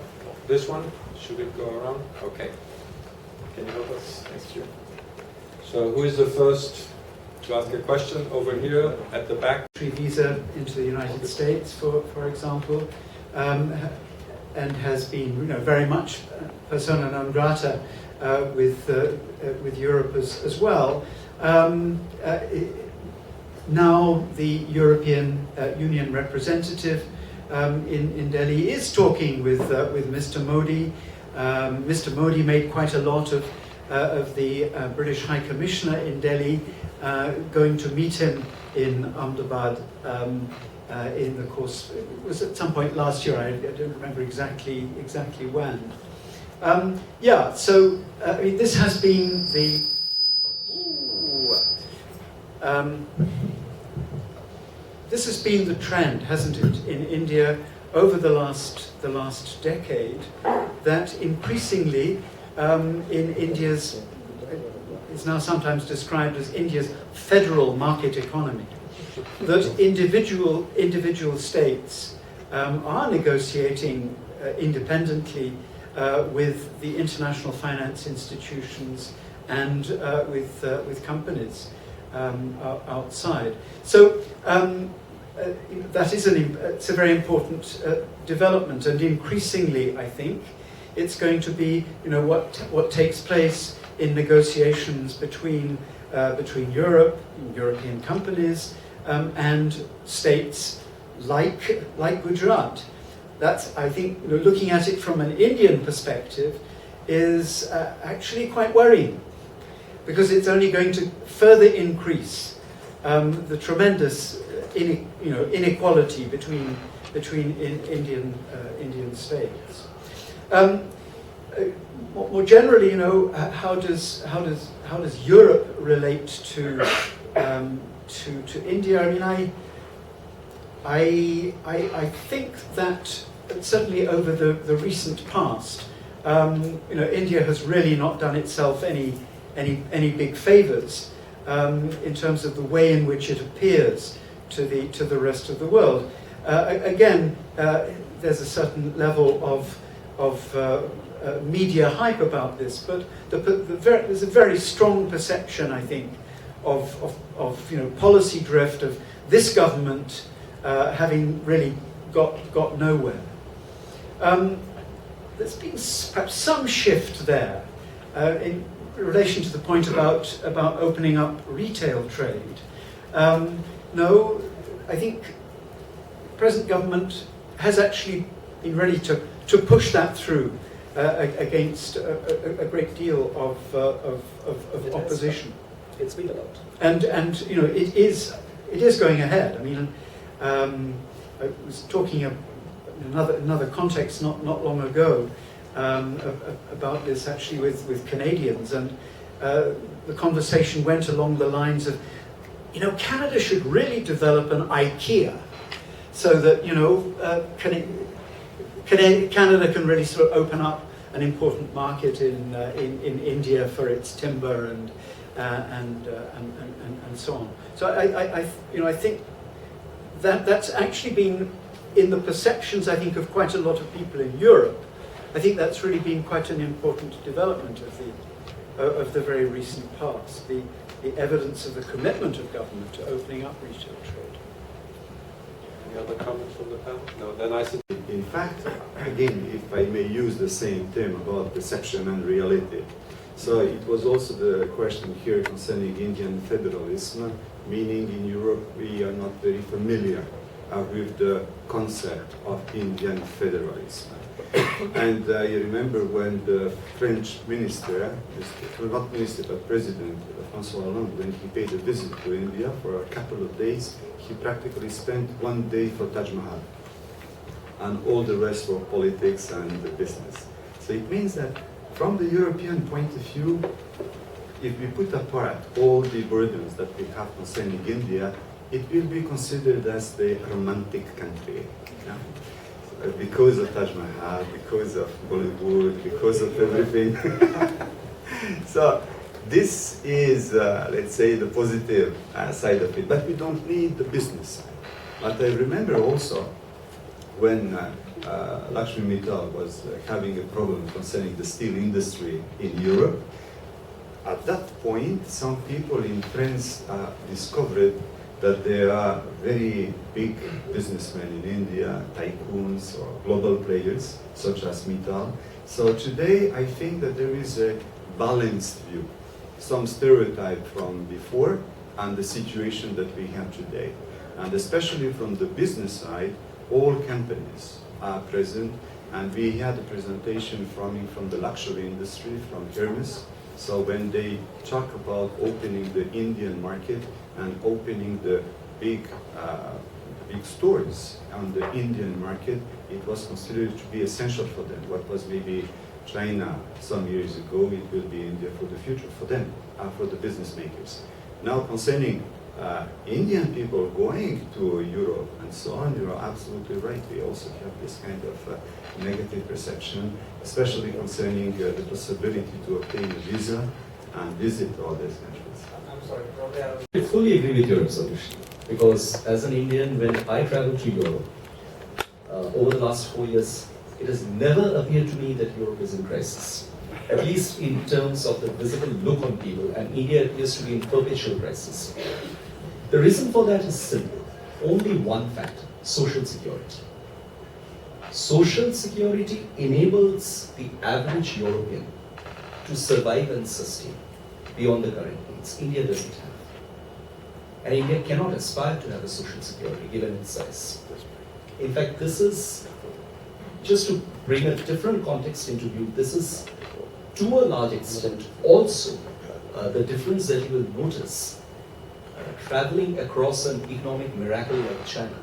This one? Should it go around? Okay. Can you help us? Thank you. So who is the first to ask a question? Over here at the back. Visa into the United States, for example, and has been, very much persona non grata with Europe as well. Now the European Union representative in Delhi is talking with Mr. Modi. Mr. Modi made quite a lot of the British High Commissioner in Delhi, going to meet him in Ahmedabad in the course, it was at some point last year, I don't remember exactly when. So I mean, this has been the this has been the trend, hasn't it, in India over the last decade that increasingly in India's, it's now sometimes described as India's federal market economy, that individual states are negotiating independently with the international finance institutions and with companies outside. So that is it's a very important development, and increasingly, I think, it's going to be what takes place in negotiations between European companies and states like Gujarat. That's, I think, looking at it from an Indian perspective, is actually quite worrying, because it's only going to further increase the tremendous inequality between Indian states. More generally, how does Europe relate to India? I think that certainly over the recent past, India has really not done itself any big favours in terms of the way in which it appears to the rest of the world. Again, there's a certain level of media hype about this, but there's a very strong perception, I think, of policy drift, of this government having really got nowhere. There's been perhaps some shift there in relation to the point about opening up retail trade. No, I think the present government has actually been ready to push that through against a great deal of opposition. It's been allowed. And it is going ahead. I was talking in another context not long ago about this actually with Canadians, and the conversation went along the lines of, Canada should really develop an IKEA, so that Canada can really sort of open up an important market in India for its timber and so on. So I think that's actually been in the perceptions, I think, of quite a lot of people in Europe. I think that's really been quite an important development of the very recent past. The evidence of the commitment of government to opening up retail trade. Any other comments from the panel? No, then I said. In fact, again, if I may use the same term about perception and reality. So it was also the question here concerning Indian federalism, meaning in Europe we are not very familiar with the concept of Indian federalism. And I remember when the French minister, not minister but president, François Hollande, when he paid a visit to India for a couple of days, he practically spent one day for Taj Mahal, and all the rest for politics and business. So it means that from the European point of view, if we put apart all the burdens that we have concerning India, it will be considered as the romantic country. Because of Taj Mahal, because of Bollywood, because of everything. So this is, let's say, the positive side of it. But we don't need the business side. But I remember also when Lakshmi Mittal was having a problem concerning the steel industry in Europe. At that point, some people in France discovered that there are very big businessmen in India, tycoons or global players, such as Mittal. So today, I think that there is a balanced view, some stereotype from before and the situation that we have today. And especially from the business side, all companies are present, and we had a presentation from the luxury industry, from Hermes. So when they talk about opening the Indian market and opening the big stores on the Indian market, it was considered to be essential for them. What was maybe China some years ago, it will be India for the future, for them, for the business makers. Now concerning Indian people going to Europe and so on, you are absolutely right. We also have this kind of negative perception, especially concerning the possibility to obtain a visa and visit all these countries. I'm sorry, probably I fully agree with your observation, because as an Indian, when I travel to Europe, over the last 4 years, it has never appeared to me that Europe is in crisis, at least in terms of the visible look on people, and India appears to be in perpetual crisis. The reason for that is simple. Only one factor: social security. Social security enables the average European to survive and sustain beyond the current needs. India doesn't have. And India cannot aspire to have a social security given its size. In fact, this is, just to bring a different context into view, this is to a large extent also the difference that you will notice traveling across an economic miracle like China,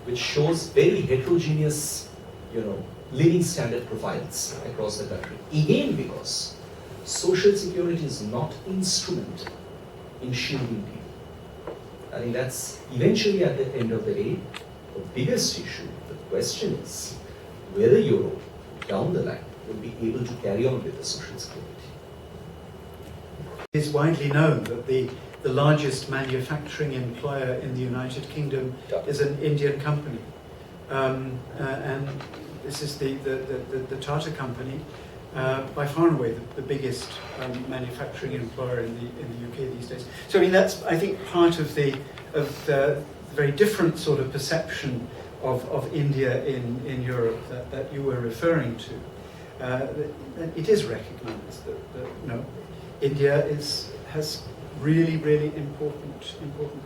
which shows very heterogeneous, living standard profiles across the country. Again, because social security is not instrumental in shielding people. I think that's eventually, at the end of the day, the biggest issue. The question is whether Europe, down the line, will be able to carry on with the social security. It is widely known that the largest manufacturing employer in the United Kingdom is an Indian company. And this is the Tata company, by far and away the biggest manufacturing employer in the UK these days. So I mean, that's, I think, part of the very different sort of perception of India in Europe that you were referring to. It is recognised that India has really, really important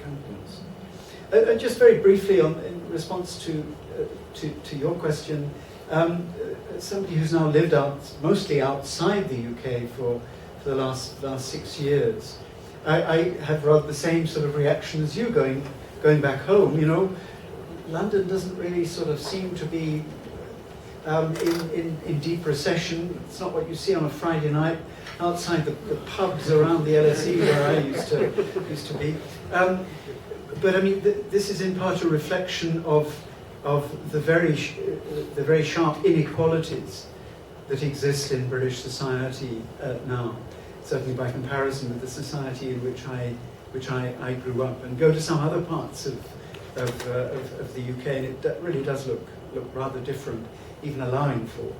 companies. Just very briefly, in response to your question, somebody who's now lived mostly outside the UK for the last 6 years, I have rather the same sort of reaction as you going back home. London doesn't really sort of seem to be in deep recession. It's not what you see on a Friday night outside the pubs around the LSE where I used to be. But I mean, this is in part a reflection of the very sharp inequalities that exist in British society now. Certainly by comparison with the society in which I grew up, and go to some other parts of the UK, and it really does look rather different, even allowing for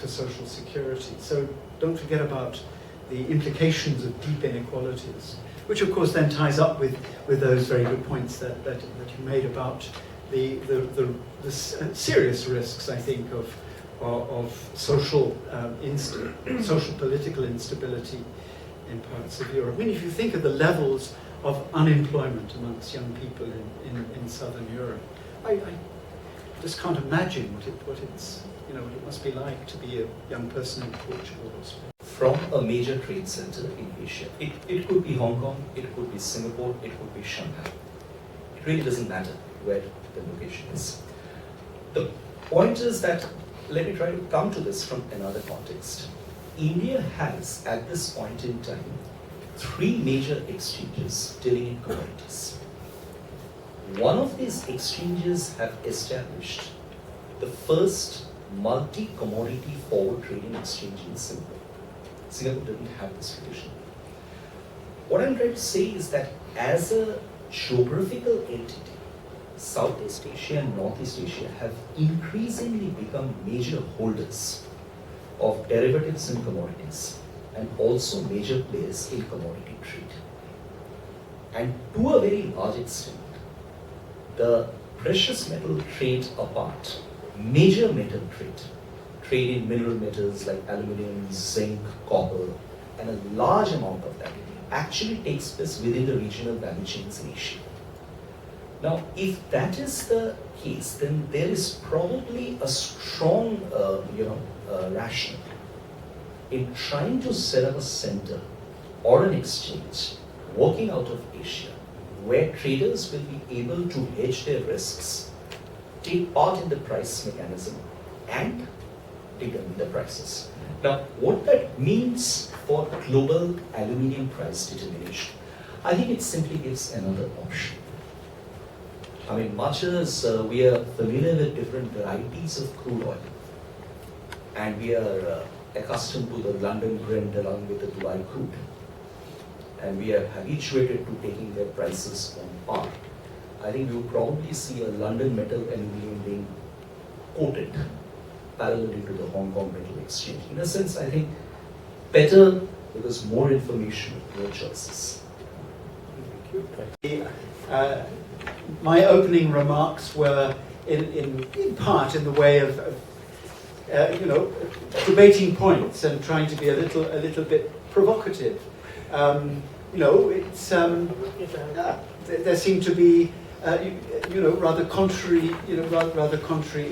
social security. So don't forget about the implications of deep inequalities, which of course then ties up with those very good points that you made about the serious risks, I think, of social political instability in parts of Europe. I mean, if you think of the levels of unemployment amongst young people in southern Europe, I just can't imagine what it must be like to be a young person in Portugal or Spain. From a major trade center in Asia. It could be Hong Kong, it could be Singapore, it could be Shanghai. It really doesn't matter where the location is. The point is that, let me try to come to this from another context. India has, at this point in time, 3 major exchanges dealing in commodities. One of these exchanges have established the first multi-commodity forward trading exchange in Singapore. Singapore didn't have this tradition. What I'm trying to say is that as a geographical entity, Southeast Asia and Northeast Asia have increasingly become major holders of derivatives and commodities, and also major players in commodity trade. And to a very large extent, the precious metal trade apart, major metal trade in mineral metals like aluminum, zinc, copper, and a large amount of that actually takes place within the regional value chains in Asia. Now, if that is the case, then there is probably a strong rationale in trying to set up a center or an exchange working out of Asia, where traders will be able to hedge their risks, take part in the price mechanism, and determine the prices. Now, what that means for global aluminium price determination, I think it simply gives another option. I mean, much as we are familiar with different varieties of crude oil, and we are accustomed to the London Brent along with the Dubai crude, and we are habituated to taking their prices on par, I think we will probably see a London Metal and Aluminium being quoted parallel to the Hong Kong Metal Exchange. In a sense, I think better because more information, more choices. My opening remarks were in part in the way of debating points and trying to be a little bit provocative. It's there seem to be rather contrary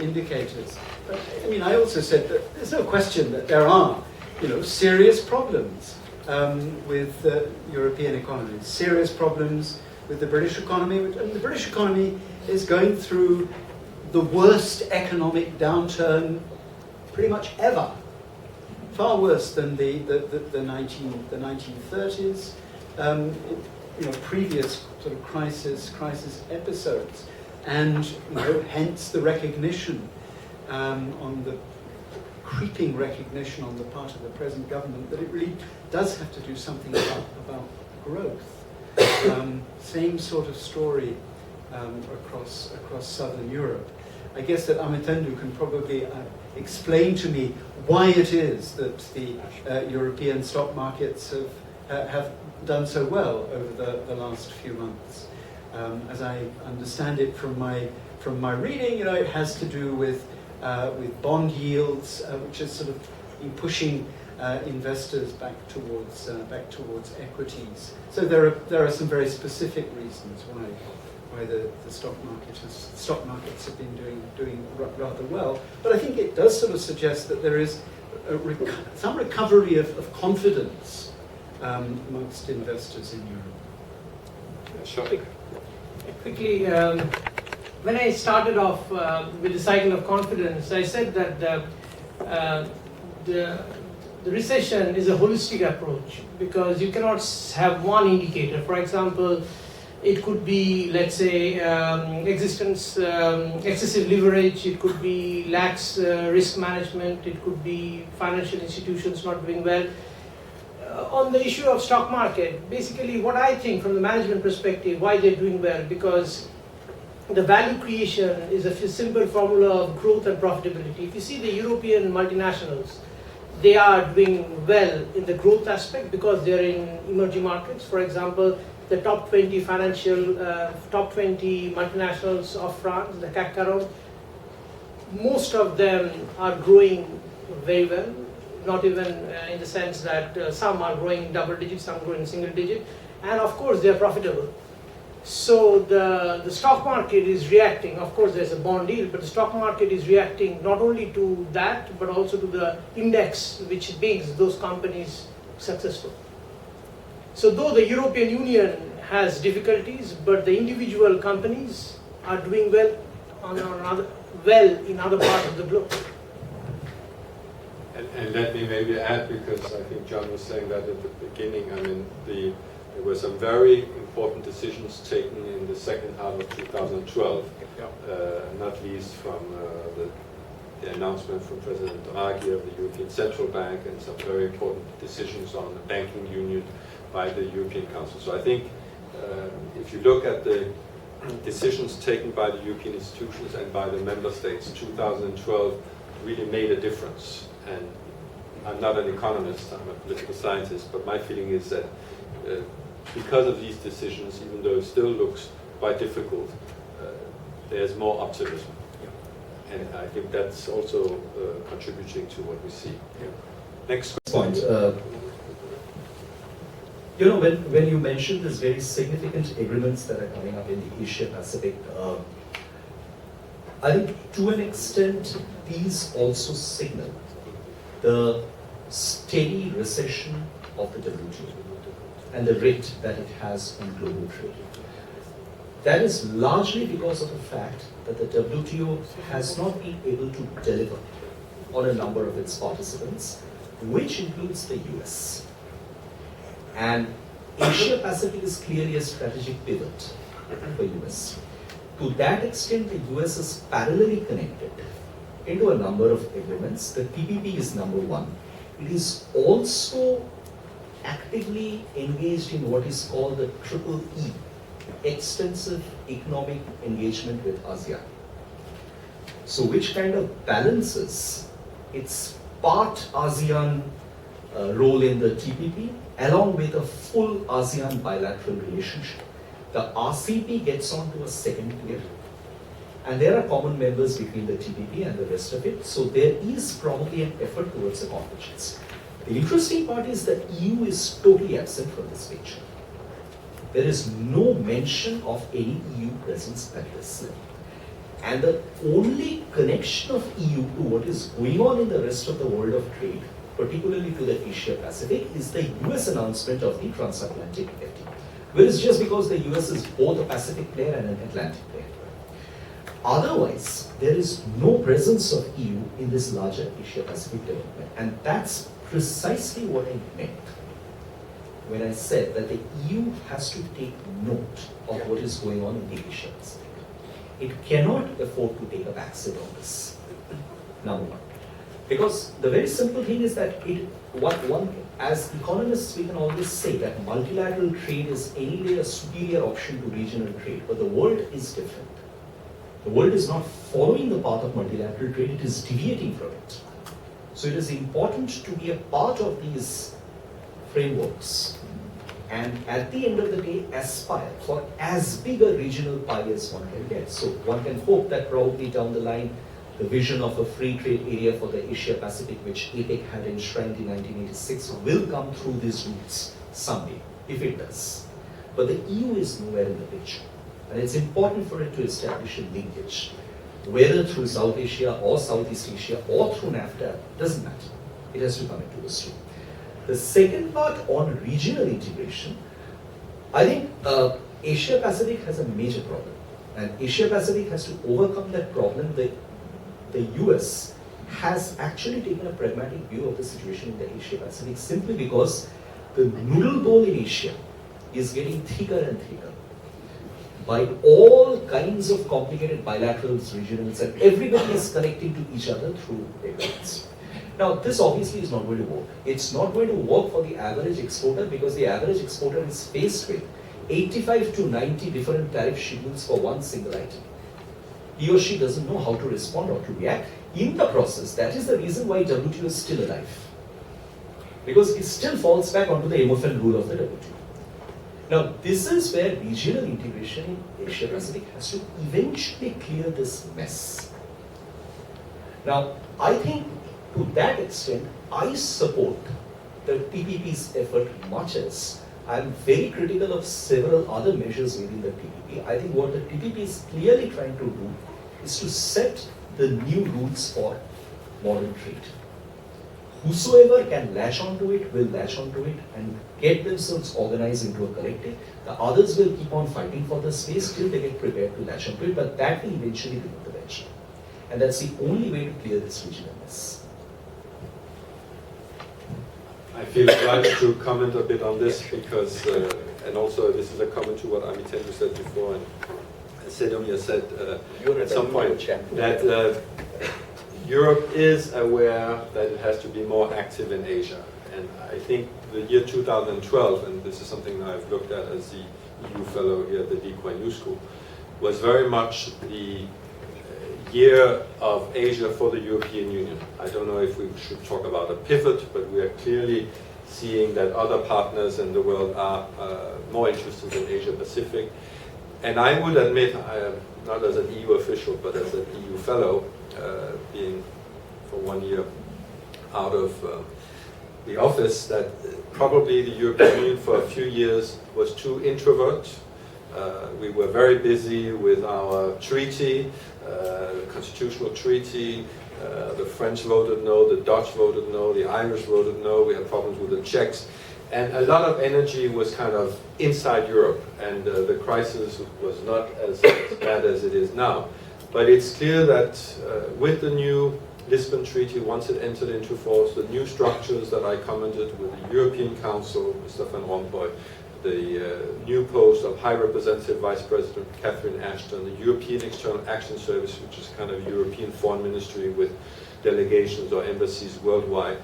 indicators. But, I mean, I also said that there's no question that there are serious problems with the European economy, serious problems with the British economy, and the British economy is going through the worst economic downturn pretty much ever, far worse than the 1930s, previous sort of crisis episodes, and hence the recognition on the creeping recognition on the part of the present government that it really does have to do something about growth. Same sort of story across southern Europe. I guess that Amithendu can probably explain to me why it is that the European stock markets have done so well over the last few months. As I understand it from my reading, it has to do with bond yields, which is sort of pushing investors back towards equities. So there are some very specific reasons why the stock markets have been doing rather well. But I think it does sort of suggest that there is some recovery of confidence amongst investors in Europe. Sure. Quickly, when I started off with the cycle of confidence, I said that the recession is a holistic approach, because you cannot have one indicator. For example, it could be, let's say, excessive leverage, it could be lax risk management, it could be financial institutions not doing well. On the issue of stock market, basically what I think from the management perspective, why they're doing well, because the value creation is a simple formula of growth and profitability. If you see the European multinationals, they are doing well in the growth aspect because they're in emerging markets. For example, the top 20 top 20 multinationals of France, the CAC 40, most of them are growing very well. Not even in the sense that some are growing double digit, some growing single digit, and of course they are profitable. So the stock market is reacting. Of course there's a bond yield, but the stock market is reacting not only to that, but also to the index which makes those companies successful. So though the European Union has difficulties, but the individual companies are doing well in other parts of the globe. And let me maybe add, because I think John was saying that at the beginning, I mean, there were some very important decisions taken in the second half of 2012, not least from the announcement from President Draghi of the European Central Bank, and some very important decisions on the banking union by the European Council. So I think if you look at the decisions taken by the European institutions and by the member states, 2012 really made a difference. And I'm not an economist, I'm a political scientist, but my feeling is that because of these decisions, even though it still looks quite difficult, there's more optimism. Yeah. And I think that's also contributing to what we see. Yeah. Next point. When you mentioned these very significant agreements that are coming up in the Asia Pacific, I think to an extent these also signal the steady recession of the WTO and the rate that it has on global trade. That is largely because of the fact that the WTO has not been able to deliver on a number of its participants, which includes the US. And Asia Pacific is clearly a strategic pivot for US. To that extent, the US is parallelly connected into a number of agreements. The TPP is number one. It is also actively engaged in what is called the Triple E, extensive economic engagement with ASEAN. So which kind of balances its part ASEAN role in the TPP along with a full ASEAN bilateral relationship. The RCP gets onto a second tier, and there are common members between the TPP and the rest of it, so there is probably an effort towards a convergence. The interesting part is that EU is totally absent from this picture. There is no mention of any EU presence at this level. And the only connection of EU to what is going on in the rest of the world of trade, particularly to the Asia Pacific, is the US announcement of the transatlantic FTA. Whereas just because the US is both a Pacific player and an Atlantic player. Otherwise, there is no presence of EU in this larger Asia Pacific development. And that's precisely what I meant when I said that the EU has to take note of what is going on in the Asia Pacific. It cannot afford to take a backseat on this, number one. Because the very simple thing is that as economists, we can always say that multilateral trade is any day a superior option to regional trade, but the world is different. The world is not following the path of multilateral trade, it is deviating from it. So it is important to be a part of these frameworks and at the end of the day aspire for as big a regional pie as one can get. So one can hope that probably down the line the vision of a free trade area for the Asia Pacific, which APEC had enshrined in 1986, will come through these routes someday, if it does. But the EU is nowhere in the picture. And it's important for it to establish a linkage, whether through South Asia or Southeast Asia or through NAFTA, doesn't matter. It has to come into the stream. The second part on regional integration, I think Asia Pacific has a major problem. And Asia Pacific has to overcome that problem. The US has actually taken a pragmatic view of the situation in the Asia Pacific simply because the noodle bowl in Asia is getting thicker and thicker by all kinds of complicated bilaterals, regionals, and everybody is connecting to each other through agreements. Now, this obviously is not going to work. It's not going to work for the average exporter because the average exporter is faced with 85 to 90 different tariff schedules for one single item. He or she doesn't know how to respond or to react. In the process, that is the reason why WTO is still alive. Because it still falls back onto the MFN rule of the WTO. Now, this is where regional integration in Asia Pacific has to eventually clear this mess. Now, I think to that extent, I support the TPP's effort much as I'm very critical of several other measures within the TPP. I think what the TPP is clearly trying to do is to set the new rules for modern trade. Whosoever can latch onto it will latch onto it and get themselves organized into a collective. The others will keep on fighting for the space till they get prepared to latch onto it, but that will eventually be the bench. And that's the only way to clear this regional mess. I feel obliged to comment a bit on this because, and also this is a comment to what Amitendu said before, and Sedomir said at some point that Europe is aware that it has to be more active in Asia. And I think the year 2012, and this is something that I've looked at as the EU fellow here at the Lee Kuan Yew School, was very much the year of Asia for the European Union. I don't know if we should talk about a pivot, but we are clearly seeing that other partners in the world are more interested in Asia Pacific. And I would admit, not as an EU official, but as an EU fellow, being for 1 year out of the office, that probably the European Union for a few years was too introvert. We were very busy with our treaty, the constitutional treaty. The French voted no, the Dutch voted no, the Irish voted no, we had problems with the Czechs. And a lot of energy was kind of inside Europe, and the crisis was not as bad as it is now. But it's clear that with the new Lisbon Treaty, once it entered into force, the new structures that I commented with the European Council, Mr. Van Rompuy, the new post of High Representative Vice President Catherine Ashton, the European External Action Service, which is kind of European foreign ministry with delegations or embassies worldwide.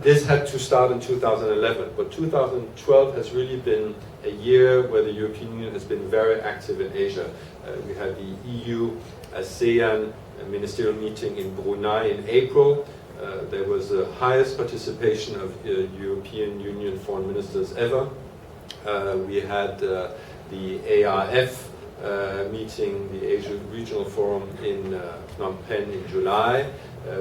This had to start in 2011, but 2012 has really been a year where the European Union has been very active in Asia. We had the EU ASEAN ministerial meeting in Brunei in April. There was the highest participation of European Union foreign ministers ever. We had the ARF meeting, the Asia Regional Forum in Phnom Penh in July,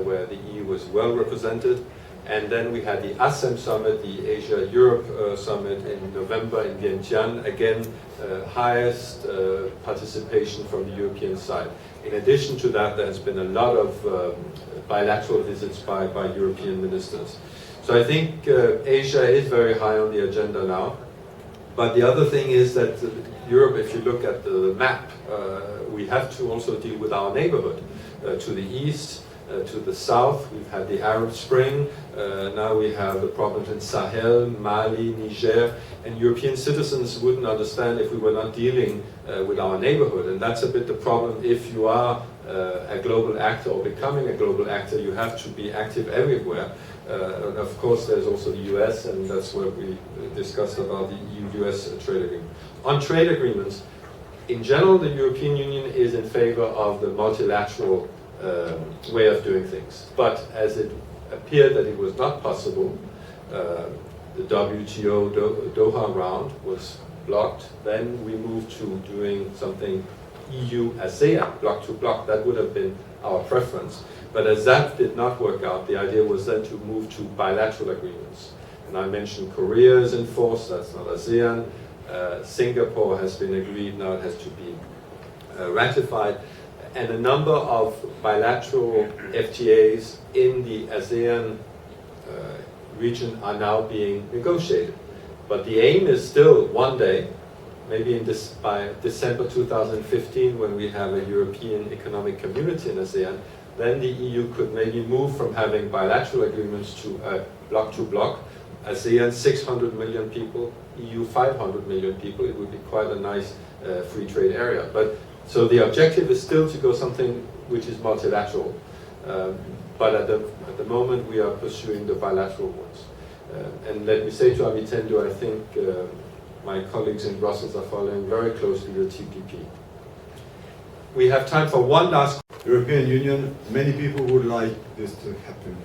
where the EU was well represented. And then we had the ASEM Summit, the Asia-Europe Summit in November in Vientiane. Again, highest participation from the European side. In addition to that, there has been a lot of bilateral visits by European ministers. So I think Asia is very high on the agenda now. But the other thing is that Europe, if you look at the map, we have to also deal with our neighborhood. To the east, to the south, we've had the Arab Spring. Now we have the problems in Sahel, Mali, Niger. And European citizens wouldn't understand if we were not dealing with our neighborhood. And that's a bit the problem. If you are a global actor or becoming a global actor, you have to be active everywhere. And of course, there's also the US, and that's what we discussed about the EU-US trade agreement. On trade agreements, in general, the European Union is in favor of the multilateral way of doing things. But as it appeared that it was not possible, the WTO Doha round was blocked. Then we moved to doing something EU-ASEAN, block to block. That would have been our preference. But as that did not work out, the idea was then to move to bilateral agreements. And I mentioned Korea is in force, that's not ASEAN. Singapore has been agreed, now it has to be ratified. And a number of bilateral FTAs in the ASEAN region are now being negotiated. But the aim is still one day, maybe by December 2015, when we have a European Economic Community in ASEAN, then the EU could maybe move from having bilateral agreements to block to block. ASEAN 600 million people, EU 500 million people. It would be quite a nice free trade area. But so the objective is still to go something which is multilateral. But at the moment we are pursuing the bilateral ones. And let me say to Amitendo, I think my colleagues in Brussels are following very closely the TPP. We have time for one last question. European Union, many people would like this to happen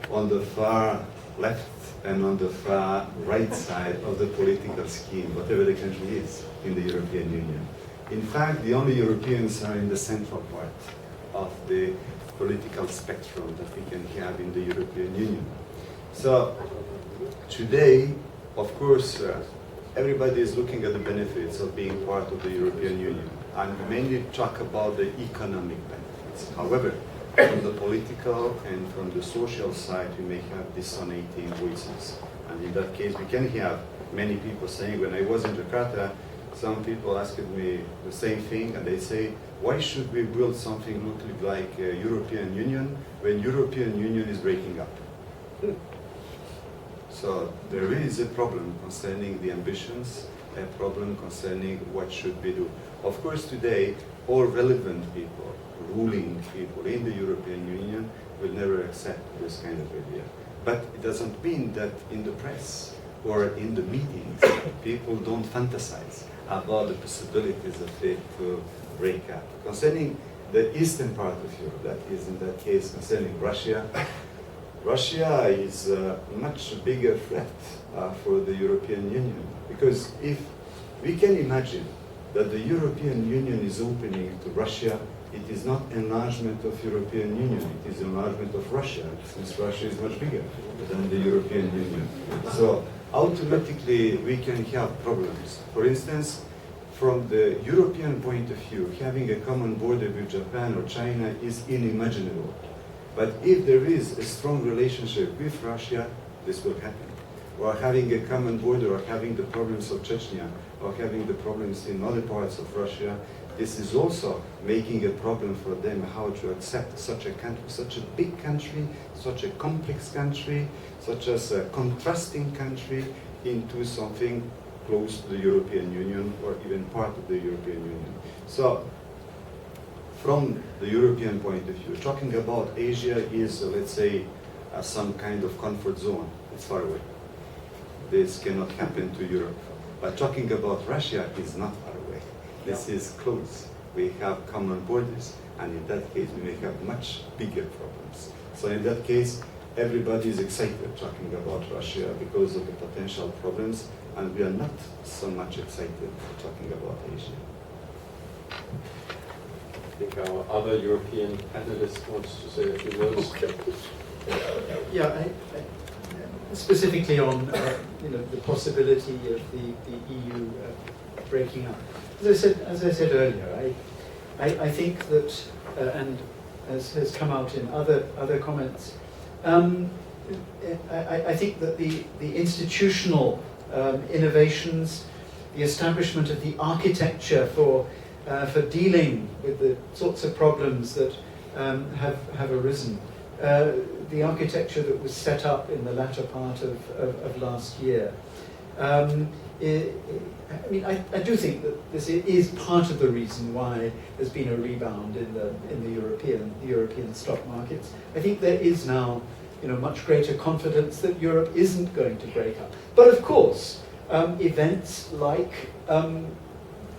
on the far left and on the far right side of the political scheme, whatever the country is in the European Union. In fact, the only Europeans are in the central part of the political spectrum that we can have in the European Union. So today, of course, everybody is looking at the benefits of being part of the European Union, and we mainly talk about the economic benefits. However, from the political and from the social side, we may have dissonating voices. And in that case, we can have many people saying, when I was in Jakarta, some people asked me the same thing, and they say, why should we build something looking like European Union when European Union is breaking up? So there is a problem concerning the ambitions, a problem concerning what should we do. Of course, today, all relevant people, ruling people in the European Union will never accept this kind of idea. But it doesn't mean that in the press or in the meetings, people don't fantasize about the possibilities of it to break up. Concerning the eastern part of Europe, that is in that case concerning Russia, Russia is a much bigger threat for the European Union, because if we can imagine that the European Union is opening to Russia, it is not enlargement of European Union, it is enlargement of Russia, since Russia is much bigger than the European Union. So automatically we can have problems. For instance, from the European point of view, having a common border with Japan or China is unimaginable. But if there is a strong relationship with Russia, this will happen. Or having a common border, or having the problems of Chechnya, or having the problems in other parts of Russia, this is also making a problem for them how to accept such a country, such a big country, such a complex country, such as a contrasting country, into something close to the European Union or even part of the European Union. So, from the European point of view, talking about Asia is, let's say, some kind of comfort zone. It's far away. This cannot happen to Europe. But talking about Russia is not far away. This is close. We have common borders, and in that case, we may have much bigger problems. So in that case, everybody is excited talking about Russia because of the potential problems, and we are not so much excited talking about Asia. I think our other European panelist wants to say a few words. Yeah, specifically on the possibility of the EU breaking up. As I said earlier, I think that, and as has come out in other comments, I think that the institutional innovations, the establishment of the architecture for dealing with the sorts of problems that have arisen, the architecture that was set up in the latter part of last year. I do think that this is part of the reason why there's been a rebound in the European stock markets. I think there is now, much greater confidence that Europe isn't going to break up. But of course, events like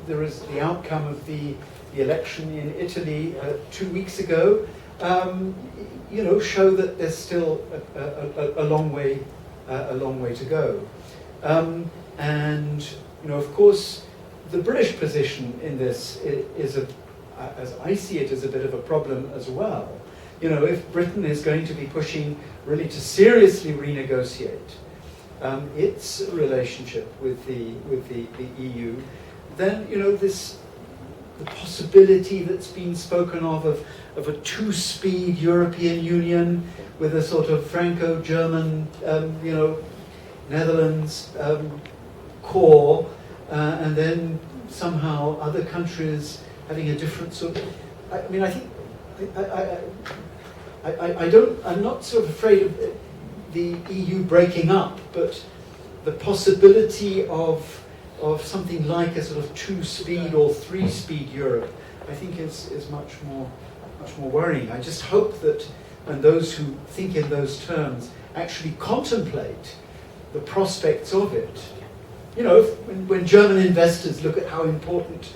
there is the outcome of the election in Italy 2 weeks ago, show that there's still a long way to go. And of course, the British position in this is, as I see it, is a bit of a problem as well. If Britain is going to be pushing really to seriously renegotiate its relationship with the EU, then the possibility that's been spoken of a two-speed European Union with a sort of Franco-German, Netherlands core, and then somehow other countries having a different sort of. I'm not sort of afraid of the EU breaking up, but the possibility of something like a sort of two-speed or three-speed Europe, I think is much more worrying. I just hope that, and those who think in those terms actually contemplate the prospects of it. When German investors look at how important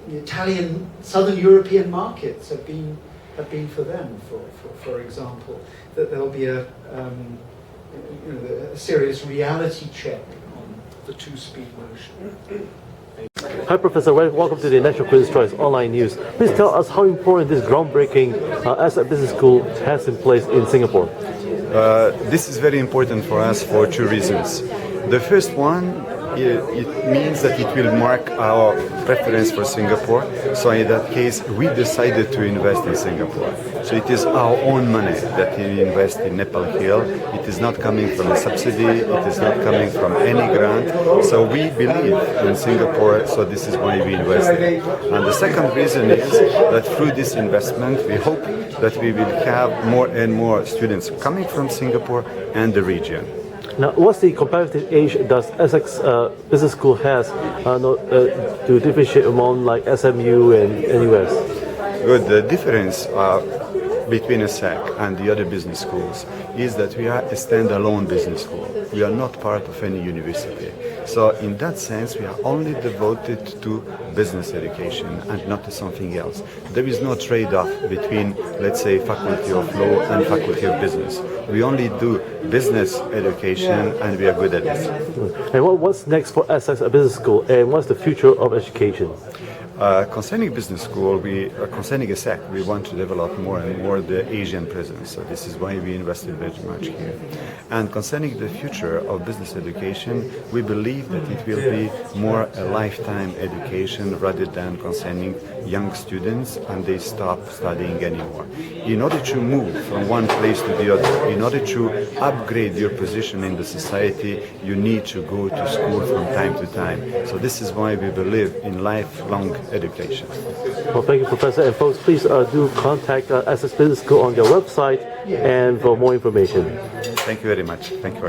Italian, Southern European markets have been for them, for example, that there'll be a serious reality check on the two-speed notion. Hi Professor, welcome to the National Critics' Choice online news. Please tell us how important this groundbreaking ISAS Business School has in place in Singapore. This is very important for us for two reasons. The first one, it means that it will mark our preference for Singapore. So in that case, we decided to invest in Singapore. So it is our own money that we invest in Nepal Hill. It is not coming from a subsidy. It is not coming from any grant. So we believe in Singapore, so this is why we invested. And the second reason is that through this investment, we hope that we will have more and more students coming from Singapore and the region. Now, what's the competitive edge does ESSEC Business School has to differentiate among like SMU and NUS? Good. The difference between ESSEC and the other business schools is that we are a standalone business school. We are not part of any university. So in that sense, we are only devoted to business education and not to something else. There is no trade-off between, let's say, Faculty of Law and Faculty of Business. We only do business education and we are good at it. And what's next for ESSEC Business School, and what's the future of education? Concerning business school, concerning ESSEC, we want to develop more and more the Asian presence. So this is why we invested very much here. And concerning the future of business education, we believe that it will be more a lifetime education rather than concerning young students and they stop studying anymore. In order to move from one place to the other, in order to upgrade your position in the society, you need to go to school from time to time. So this is why we believe in lifelong education. Well, thank you, Professor. And folks, please do contact ESSEC Business School on their website and for more information. Thank you very much. Thank you.